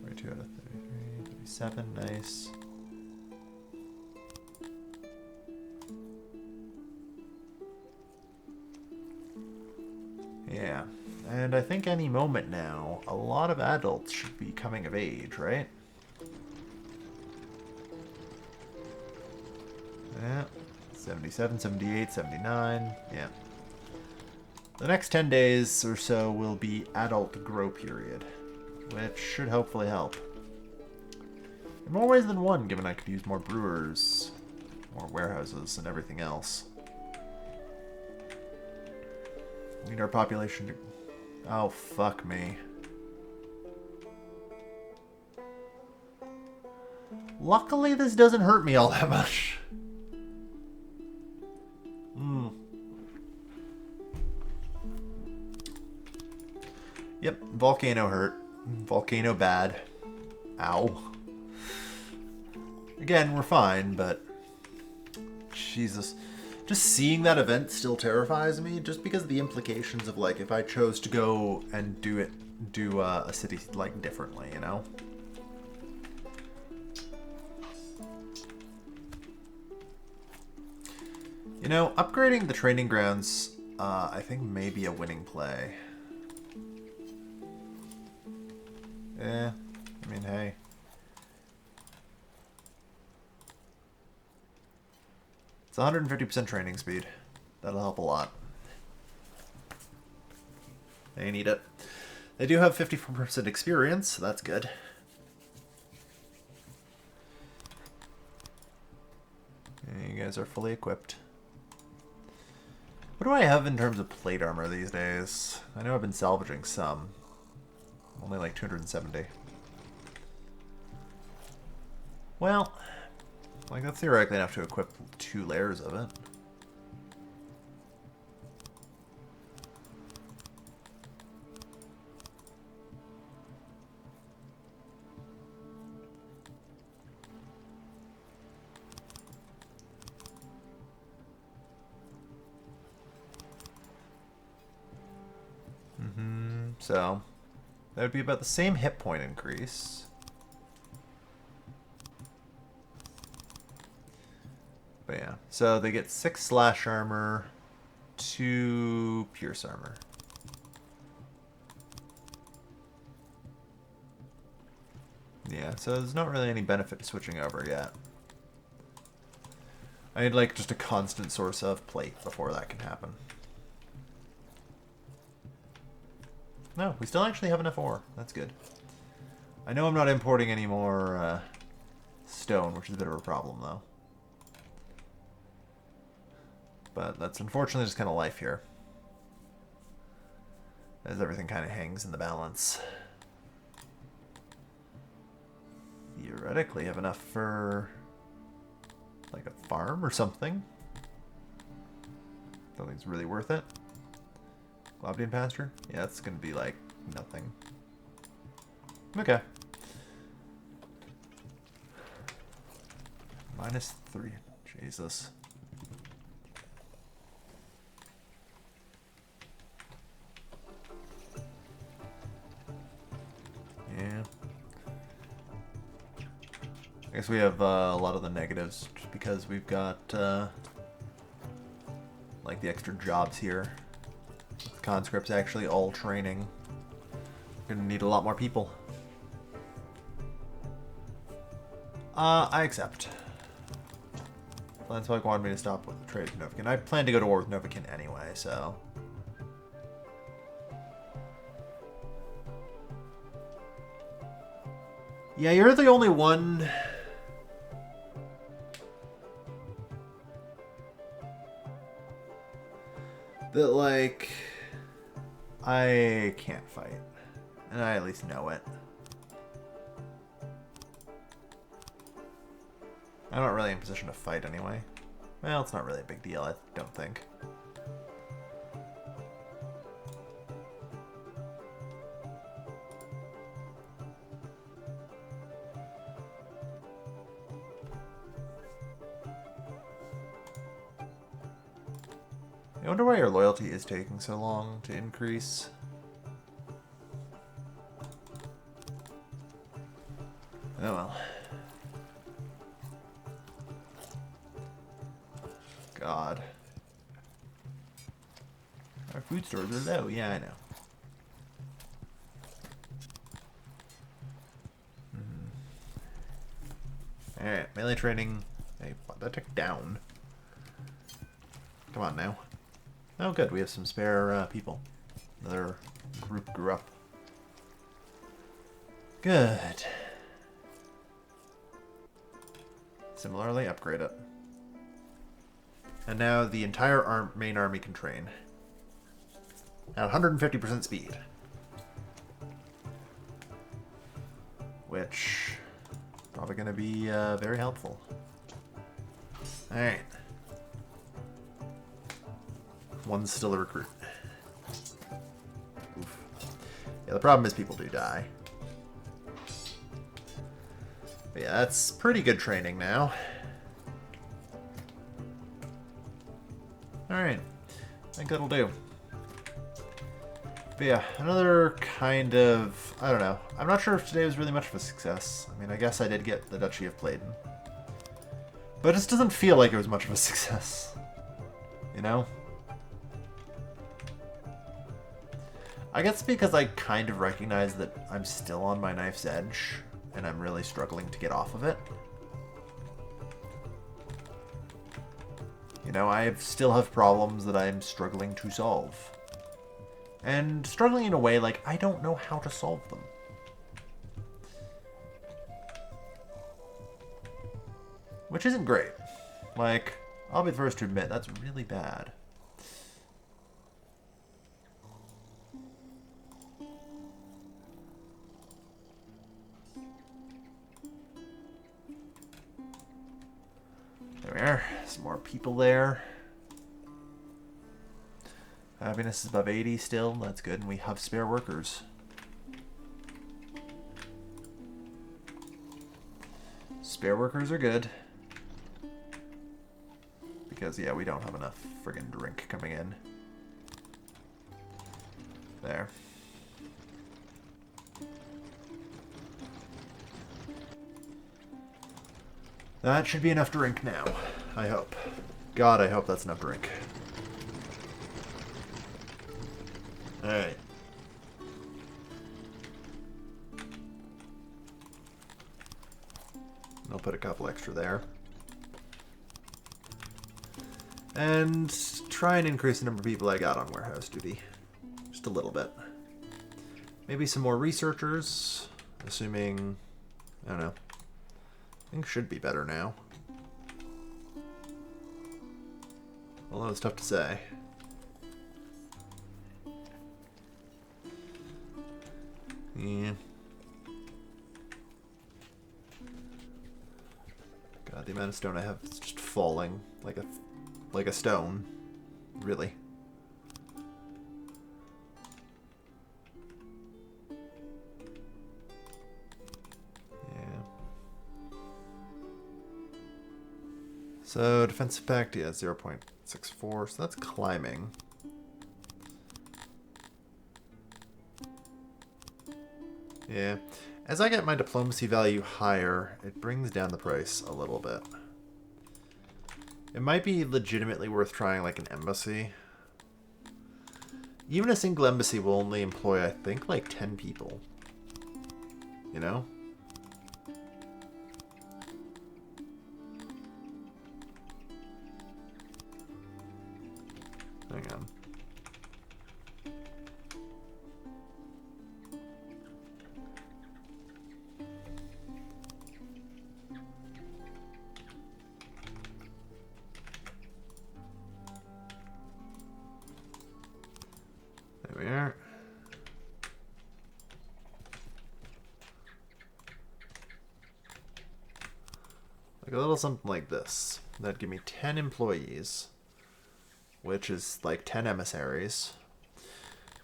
42 out of 33, 37, nice. Yeah, and I think any moment now, a lot of adults should be coming of age, right? Yeah, 77, 78, 79, yeah. The next 10 days or so will be adult grow period, which should hopefully help. In more ways than one, given I could use more brewers, more warehouses, and everything else. We need our population to... Oh, fuck me. Luckily, this doesn't hurt me all that much. Yep, volcano hurt. Volcano bad. Ow. Again, we're fine, but... Jesus. Just seeing that event still terrifies me, just because of the implications of, like, if I chose to go and do a city, like, differently, you know? You know, upgrading the training grounds, I think may be a winning play. Yeah, I mean, hey. It's 150% training speed. That'll help a lot. They need it. They do have 54% experience, so that's good. Yeah, you guys are fully equipped. What do I have in terms of plate armor these days? I know I've been salvaging some. Only like 270. Well, like that's theoretically enough to equip 2 layers of it. So, that would be about the same hit point increase. But yeah, so they get 6 slash armor, 2 pierce armor. Yeah, so there's not really any benefit to switching over yet. I need like just a constant source of plate before that can happen. No, we still actually have enough ore. That's good. I know I'm not importing any more stone, which is a bit of a problem, though. But that's unfortunately just kind of life here. As everything kind of hangs in the balance. Theoretically, have enough for like a farm or something. Don't think it's really worth it. Globdian pasture? Yeah, it's gonna be like nothing. Okay. -3. Jesus. Yeah. I guess we have a lot of the negatives just because we've got like the extra jobs here. Conscripts actually all training. Gonna need a lot more people. I accept. Lanspike wanted me to stop with the trade with Novikin. I plan to go to war with Novikin anyway, so. Yeah, you're the only one. That, like, I can't fight. And I at least know it. I'm not really in a position to fight anyway. Well, it's not really a big deal, I don't think. I wonder why your loyalty is taking so long to increase. Oh well. God. Our food stores are low. Yeah, I know. Alright, melee training. Hey, that took down. Come on now. Oh, good. We have some spare people. Another group grew up. Good. Similarly, upgrade it. And now the entire main army can train. At 150% speed. Which probably going to be very helpful. Alright. One's still a recruit. Oof. Yeah, the problem is people do die. But yeah, that's pretty good training now. Alright. I think that'll do. But yeah, another kind of... I don't know. I'm not sure if today was really much of a success. I mean, I guess I did get the Duchy of Pladen. But it just doesn't feel like it was much of a success. You know? I guess because I kind of recognize that I'm still on my knife's edge, and I'm really struggling to get off of it. You know, I still have problems that I'm struggling to solve. And struggling in a way like I don't know how to solve them. Which isn't great. Like, I'll be the first to admit, that's really bad. There we are. Some more people there. Happiness is above 80 still. That's good. And we have spare workers. Spare workers are good. Because, yeah, we don't have enough friggin' drink coming in. There. That should be enough drink now. I hope. God, I hope that's enough drink. Alright. I'll put a couple extra there. And try and increase the number of people I got on warehouse duty. Just a little bit. Maybe some more researchers, assuming, I don't know. I think should be better now. Although it's tough to say. Yeah. God, the amount of stone I have is just falling like a stone. Really. Yeah. So defensive pact, yeah, 0.64. So that's climbing. Yeah. As I get my diplomacy value higher, it brings down the price a little bit. It might be legitimately worth trying like an embassy. Even a single embassy will only employ, I think, like 10 people. You know? Hang on. There we are. Like a little something like this. That'd give me 10 employees, which is like 10 emissaries,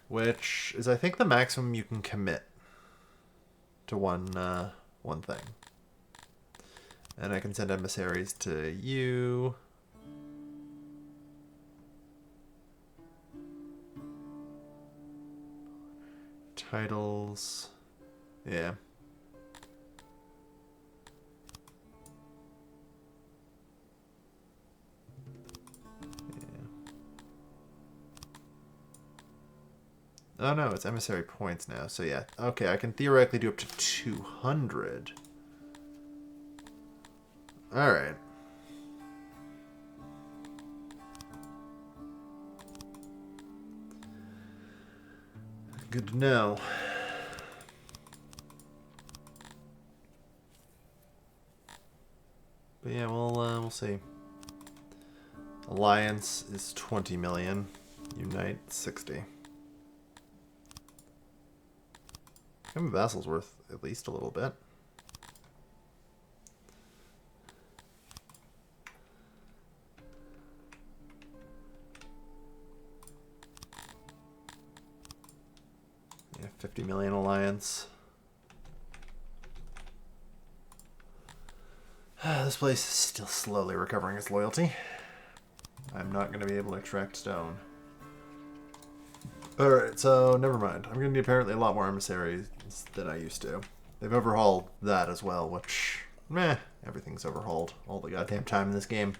which is I think the maximum you can commit to one thing. And I can send emissaries to you. Titles. Yeah. Oh no, it's emissary points now. So yeah, okay, I can theoretically do up to 200. Alright. Good to know. But yeah, we'll see. Alliance is 20 million. Unite 60. Become a vassal's worth at least a little bit. Yeah, 50 million alliance. This place is still slowly recovering its loyalty. I'm not going to be able to extract stone. Alright, so never mind. I'm going to need apparently a lot more emissaries than I used to. They've overhauled that as well, which, meh, everything's overhauled all the goddamn time in this game.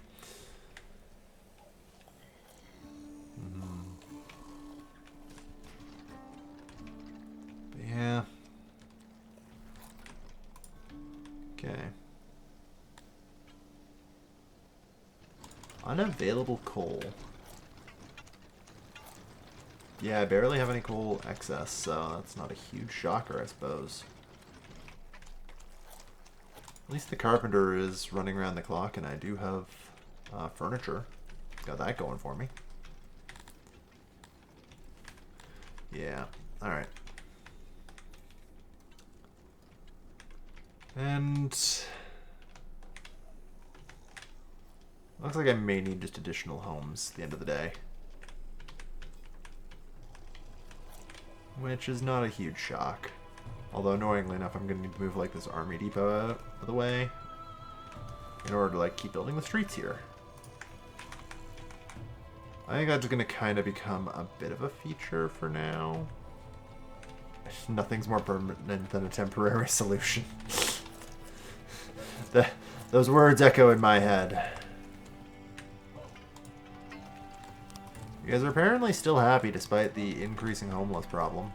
But yeah. Okay. Unavailable coal. Yeah, I barely have any coal excess, so that's not a huge shocker, I suppose. At least the carpenter is running around the clock, and I do have furniture. Got that going for me. Yeah, alright. And looks like I may need just additional homes at the end of the day. Which is not a huge shock. Although, annoyingly enough, I'm going to need to move, like, this army depot out of the way in order to, like, keep building the streets here. I think that's going to kind of become a bit of a feature for now. Nothing's more permanent than a temporary solution. Those words echo in my head. You guys are apparently still happy despite the increasing homeless problem.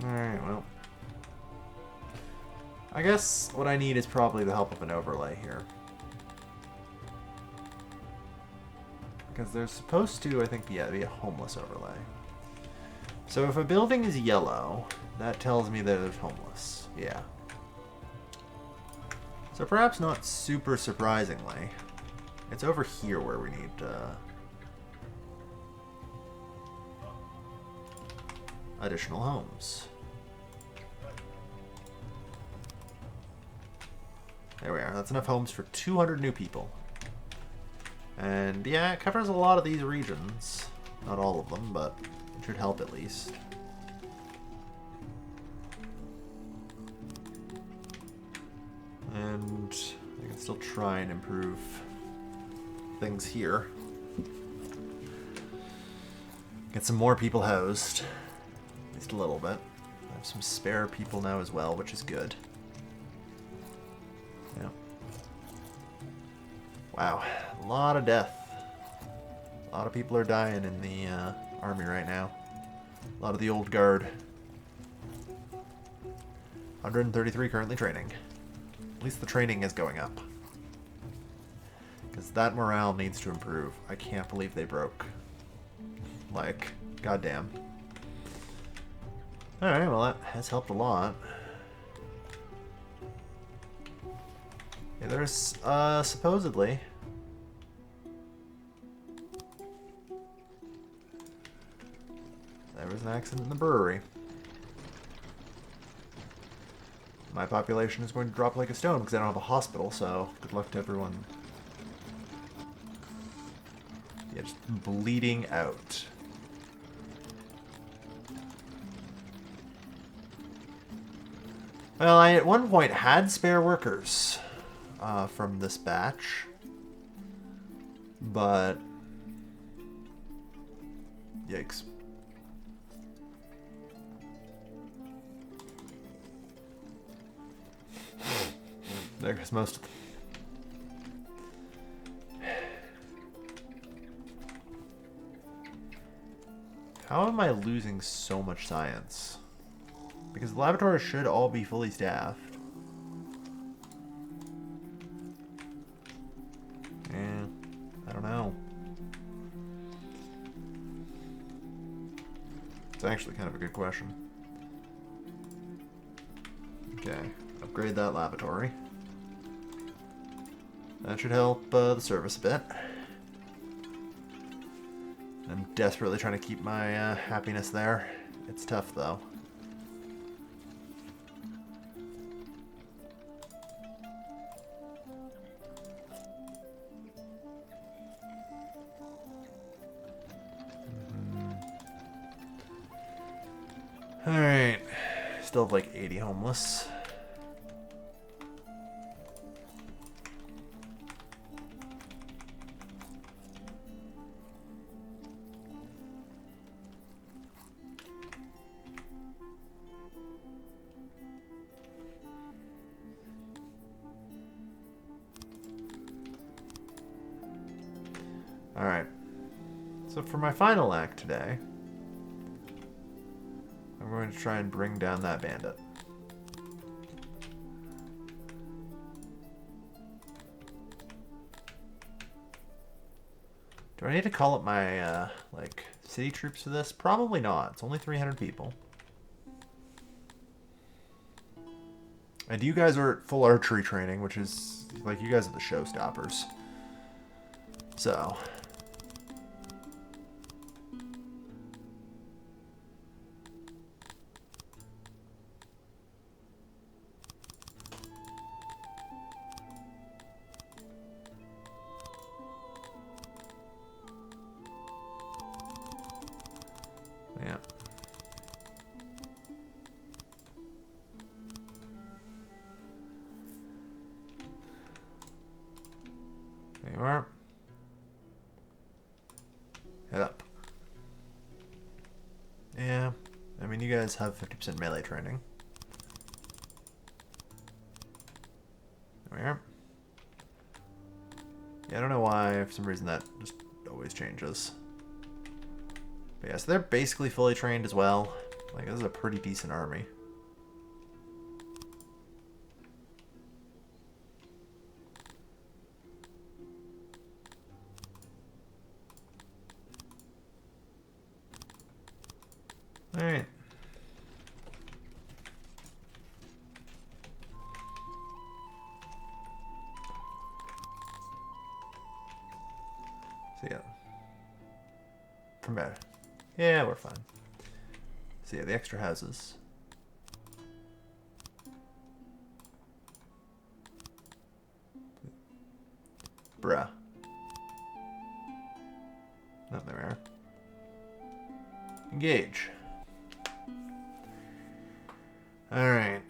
Alright, well. I guess what I need is probably the help of an overlay here. Because there's supposed to, I think, be a homeless overlay. So if a building is yellow, that tells me that it's homeless. Yeah. So perhaps not super surprisingly, it's over here where we need additional homes. There we are. That's enough homes for 200 new people. And yeah, it covers a lot of these regions. Not all of them, but it should help at least. And I can still try and improve things here. Get some more people housed. At least a little bit. I have some spare people now as well, which is good. Yeah. Wow. A lot of death. A lot of people are dying in the army right now. A lot of the old guard. 133 currently training. At least the training is going up. Because that morale needs to improve. I can't believe they broke. Like, goddamn. Alright, well that has helped a lot. Yeah, there's, supposedly... There was an accident in the brewery. My population is going to drop like a stone because I don't have a hospital, so good luck to everyone. Yeah, just bleeding out. Well, I at one point had spare workers from this batch, but yikes. There goes most of them. How am I losing so much science? Because the laboratories should all be fully staffed. Yeah, I don't know. It's actually kind of a good question. Okay, upgrade that laboratory. That should help the service a bit. I'm desperately trying to keep my happiness there. It's tough, though. Alright. Still have like 80 homeless. Alright. So for my final act today, I'm going to try and bring down that bandit. Do I need to call up my, like, city troops for this? Probably not. It's only 300 people. And you guys are at full archery training, which is, like, you guys are the showstoppers. So... yeah. There you are. Head up. Yeah. I mean, you guys have 50% melee training. There we are. Yeah, I don't know why, for some reason, that just always changes. But yeah, so they're basically fully trained as well. Like, this is a pretty decent army. Alright. So yeah. From there. Yeah, we're fine. So yeah, the extra houses. Bruh. Not there. Engage. Alright.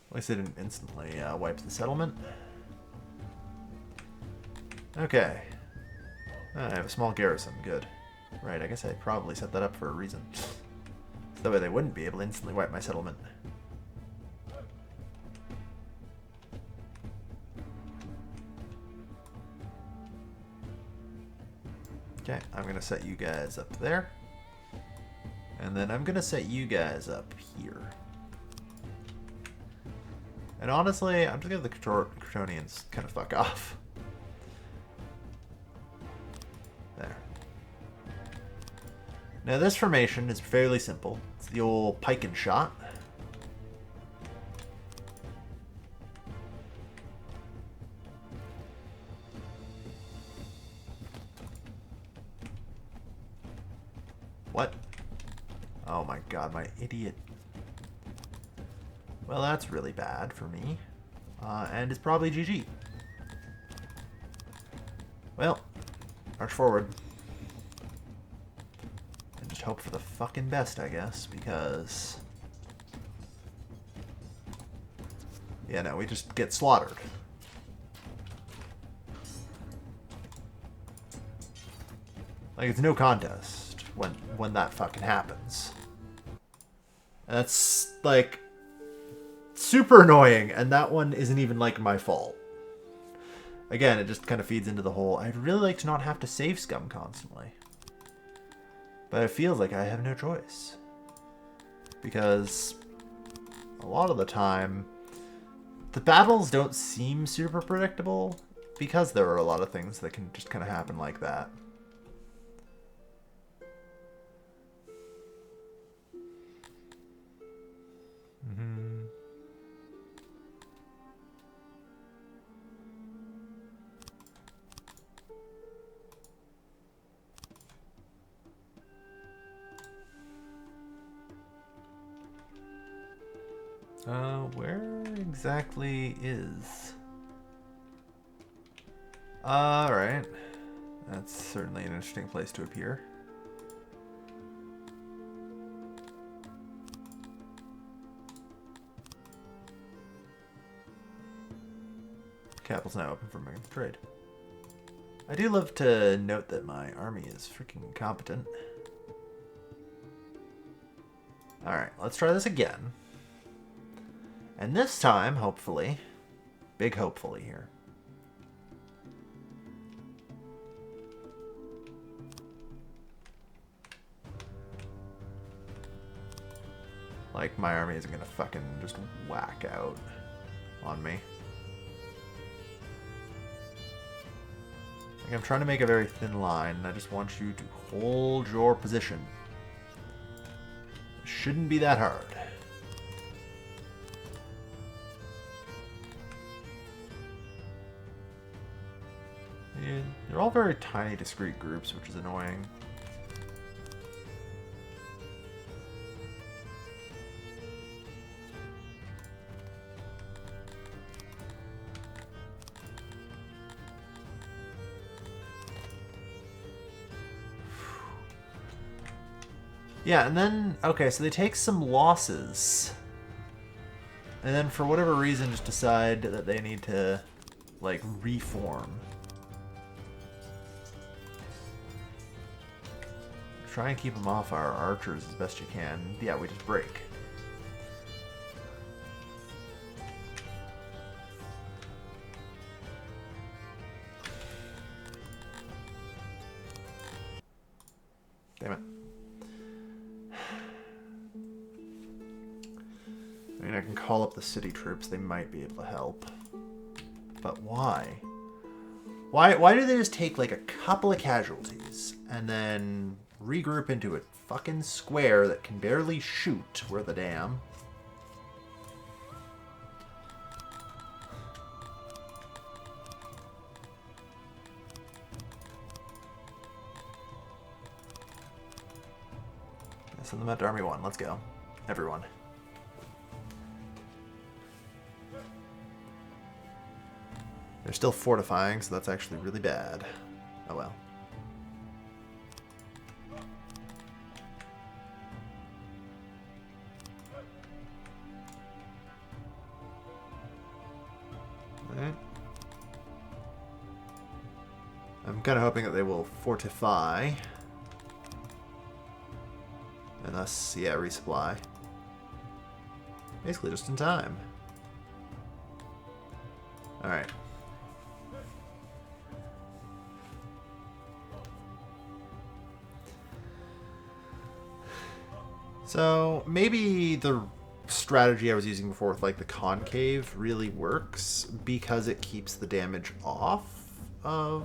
At least it didn't instantly wipe the settlement. Okay. I have a small garrison. Good. Right, I guess I probably set that up for a reason. So that way they wouldn't be able to instantly wipe my settlement. Okay, I'm going to set you guys up there. And then I'm going to set you guys up here. And honestly, I'm just going to let the Crotonians kind of fuck off. There. Now this formation is fairly simple. It's the old pike and shot. What? Oh my god, my idiot. Well, that's really bad for me. And it's probably GG. Well, march forward. And just hope for the fucking best, I guess, because... yeah, no, we just get slaughtered. Like, it's no contest. when that fucking happens. And that's like super annoying, and that one isn't even like my fault. Again, it just kind of feeds into the whole, I'd really like to not have to save scum constantly. But it feels like I have no choice. Because a lot of the time, the battles don't seem super predictable because there are a lot of things that can just kind of happen like that. Where exactly is... Alright. That's certainly an interesting place to appear. Capital's now open for making trade. I do love to note that my army is freaking competent. Alright, let's try this again. And this time, hopefully, big hopefully here, like my army isn't gonna fucking just whack out on me. Like, I'm trying to make a very thin line, and I just want you to hold your position. It shouldn't be that hard. Yeah, they're all very tiny, discrete groups, which is annoying. Yeah, and then, okay, so they take some losses. And then for whatever reason just decide that they need to, like, reform. Try and keep them off our archers as best you can. Yeah, we just break. Damn it. I mean, I can call up the city troops. They might be able to help. But why? Why do they just take, like, a couple of casualties and then regroup into a fucking square that can barely shoot worth a damn? Send them out to Army 1. Let's go. Everyone. They're still fortifying, so that's actually really bad. Oh well. Alright. I'm kind of hoping that they will fortify. And thus, yeah, resupply. Basically just in time. Alright. So, maybe the strategy I was using before with, like, the concave really works because it keeps the damage off of,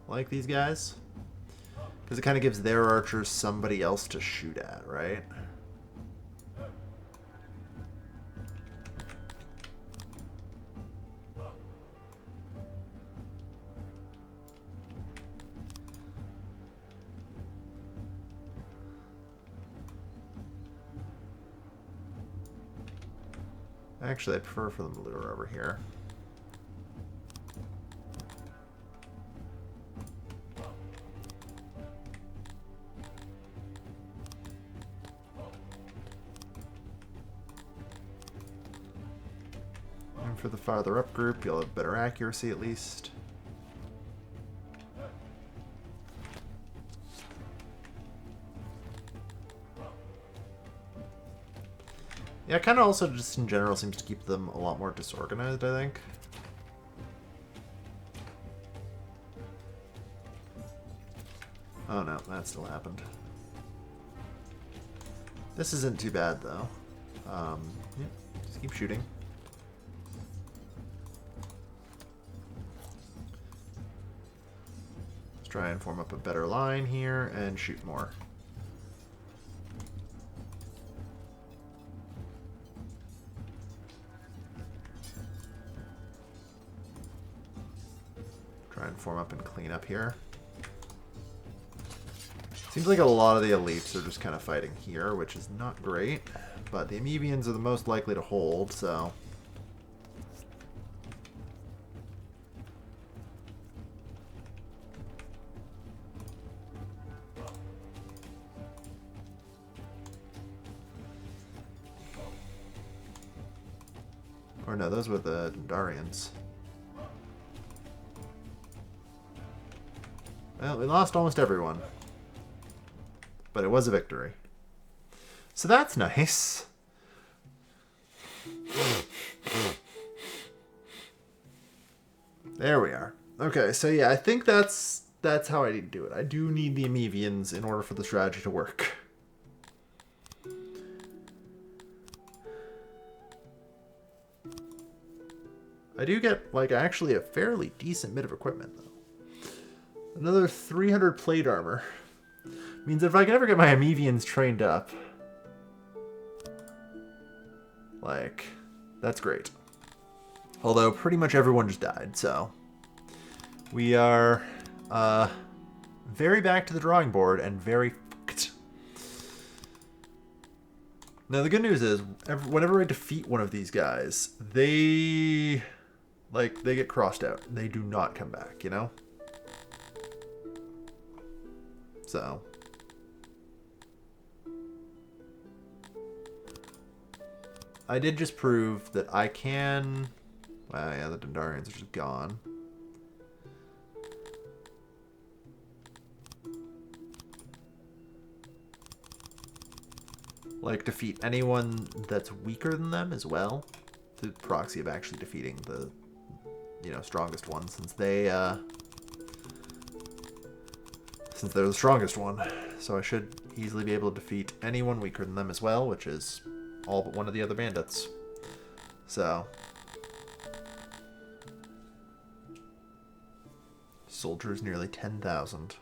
like, these guys. Because it kind of gives their archers somebody else to shoot at, right? Actually, I prefer for them to lure over here. And for the farther up group, you'll have better accuracy at least. Yeah, kind of also just in general seems to keep them a lot more disorganized, I think. Oh no, that still happened. This isn't too bad though. Yeah, just keep shooting. Let's try and form up a better line here and shoot more. Try and form up and clean up here. Seems like a lot of the elites are just kind of fighting here, which is not great. But the Amevians are the most likely to hold, so... Or no, those were the Dendarians. Well, we lost almost everyone. But it was a victory. So that's nice. There we are. Okay, so yeah, I think that's how I need to do it. I do need the Amevians in order for the strategy to work. I do get, like, actually a fairly decent bit of equipment, though. Another 300 plate armor. Means if I can ever get my Amevians trained up, like, that's great. Although pretty much everyone just died, so we are very back to the drawing board and very fucked. Now the good news is, whenever I defeat one of these guys, they get crossed out. They do not come back, you know? So... I did just prove that I can... Wow, yeah, the Dendarians are just gone. Like, defeat anyone that's weaker than them as well. The proxy of actually defeating the, you know, strongest one, since they're the strongest one. So I should easily be able to defeat anyone weaker than them as well, which is all but one of the other bandits. So... Soldiers nearly 10,000.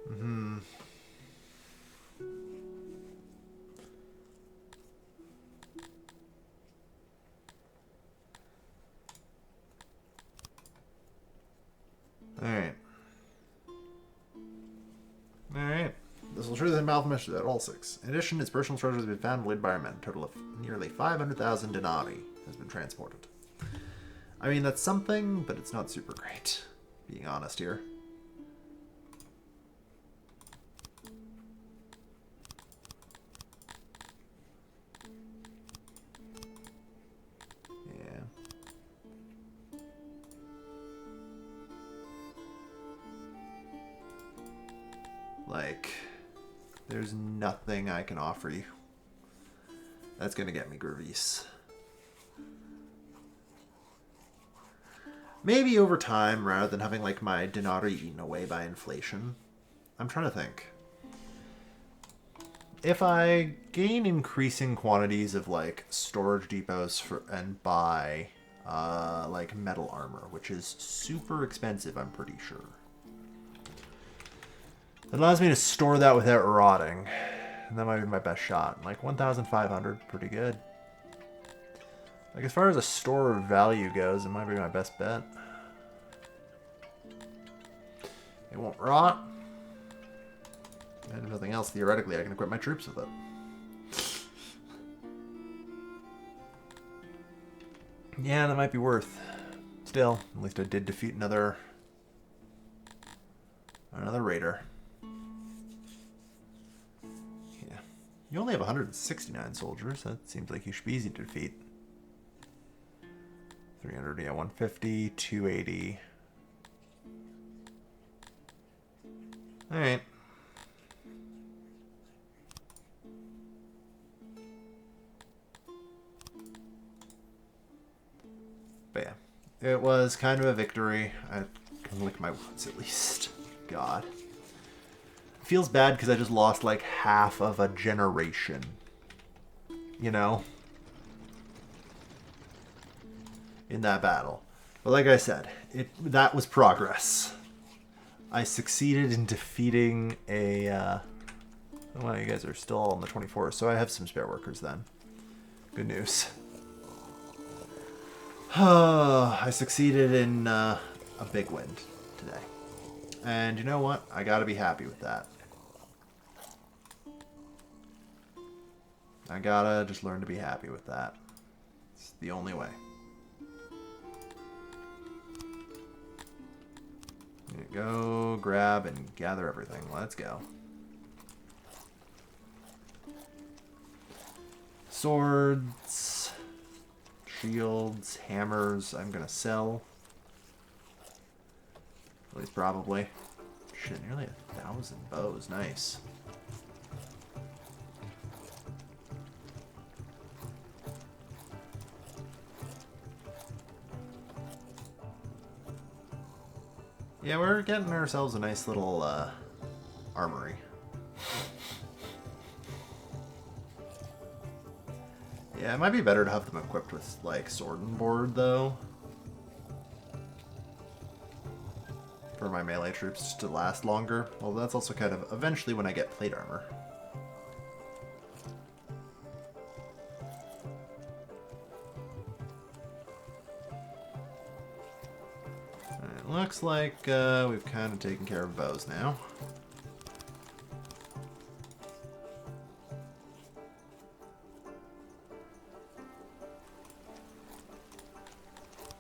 Mm-hmm. Alright. Alright. This will show that Malcolm at all 6. In addition, his personal treasure has been found and laid by our men. A total of nearly 500,000 denarii has been transported. I mean, that's something, but it's not super great, being honest here. Like, there's nothing I can offer you that's going to get me Gravis. Maybe over time, rather than having, like, my denarii eaten away by inflation. I'm trying to think. If I gain increasing quantities of, like, storage depots and buy, like, metal armor, which is super expensive, I'm pretty sure. It allows me to store that without rotting. And that might be my best shot. Like 1,500, pretty good. Like as far as a store of value goes, it might be my best bet. It won't rot. And if nothing else, theoretically, I can equip my troops with it. Yeah, that might be worth. Still, at least I did defeat another raider. You only have 169 soldiers. That seems like you should be easy to defeat. 300, yeah, 150, 280. Alright. But yeah, it was kind of a victory. I can lick my wounds at least. God. Feels bad because I just lost like half of a generation. You know? In that battle. But like I said, that was progress. I succeeded in defeating a... well, you guys are still on the 24th, so I have some spare workers then. Good news. I succeeded in a big win today. And you know what? I gotta be happy with that. I gotta just learn to be happy with that. It's the only way. Go grab and gather everything. Let's go. Swords, shields, hammers. I'm gonna sell. At least probably. Shit, nearly 1,000 bows. Nice. Yeah, we're getting ourselves a nice little armory. Yeah, it might be better to have them equipped with, like, sword and board, though. For my melee troops to last longer. Although that's also kind of eventually when I get plate armor. It looks like we've kind of taken care of bows now.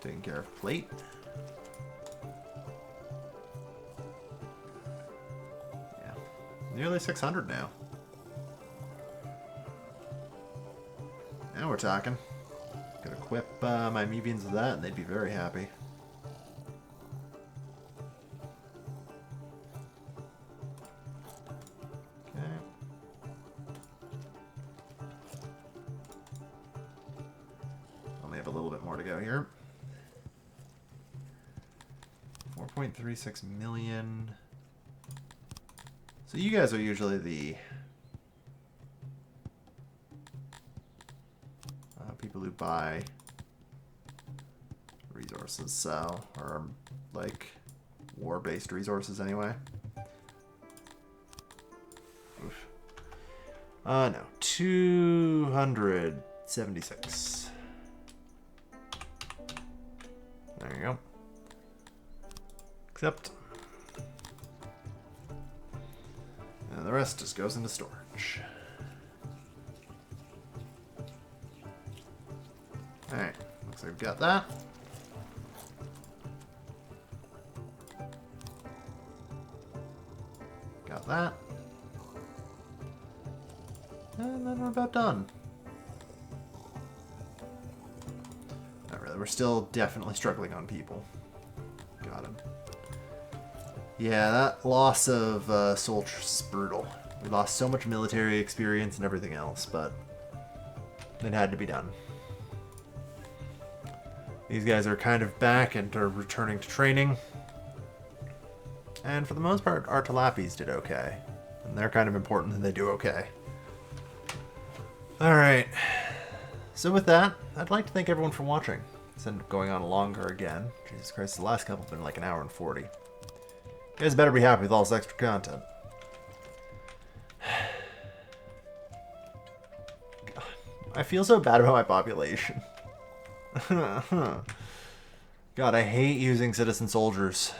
Taking care of plate. Yeah, nearly 600 now. Now we're talking. Could equip my Amevians with that and they'd be very happy. Only have a little bit more to go here. 4.36 million. So you guys are usually the people who buy resources, so, or like war-based resources anyway. Oof. No, 276. There you go. Except, and the rest just goes into storage. Alright, looks like we've got that. Got that. And then we're about done. Not really, we're still definitely struggling on people. Got him. Yeah, that loss of soldiers is brutal. We lost so much military experience and everything else, but it had to be done. These guys are kind of back and are returning to training. And for the most part, our Tilapis did okay. And they're kind of important and they do okay. Alright. So with that, I'd like to thank everyone for watching. It's ended up going on longer again. Jesus Christ, the last couple have been like 1 hour and 40. You guys better be happy with all this extra content. God, I feel so bad about my population. God, I hate using citizen soldiers.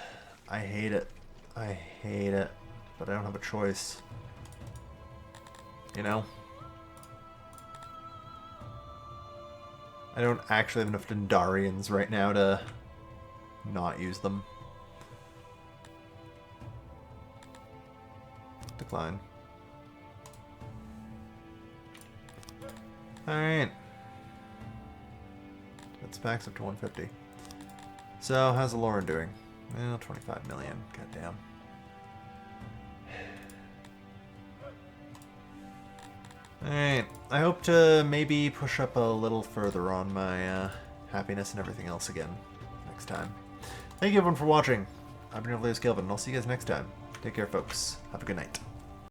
I hate it. I hate it. But I don't have a choice. You know? I don't actually have enough Dendarians right now to not use them. Decline. Alright. That's packs up to 150. So, how's the Lauren doing? Well, 25 million. Goddamn. Alright, I hope to maybe push up a little further on my happiness and everything else again next time. Thank you everyone for watching. I've been your Kelvin, and I'll see you guys next time. Take care, folks. Have a good night.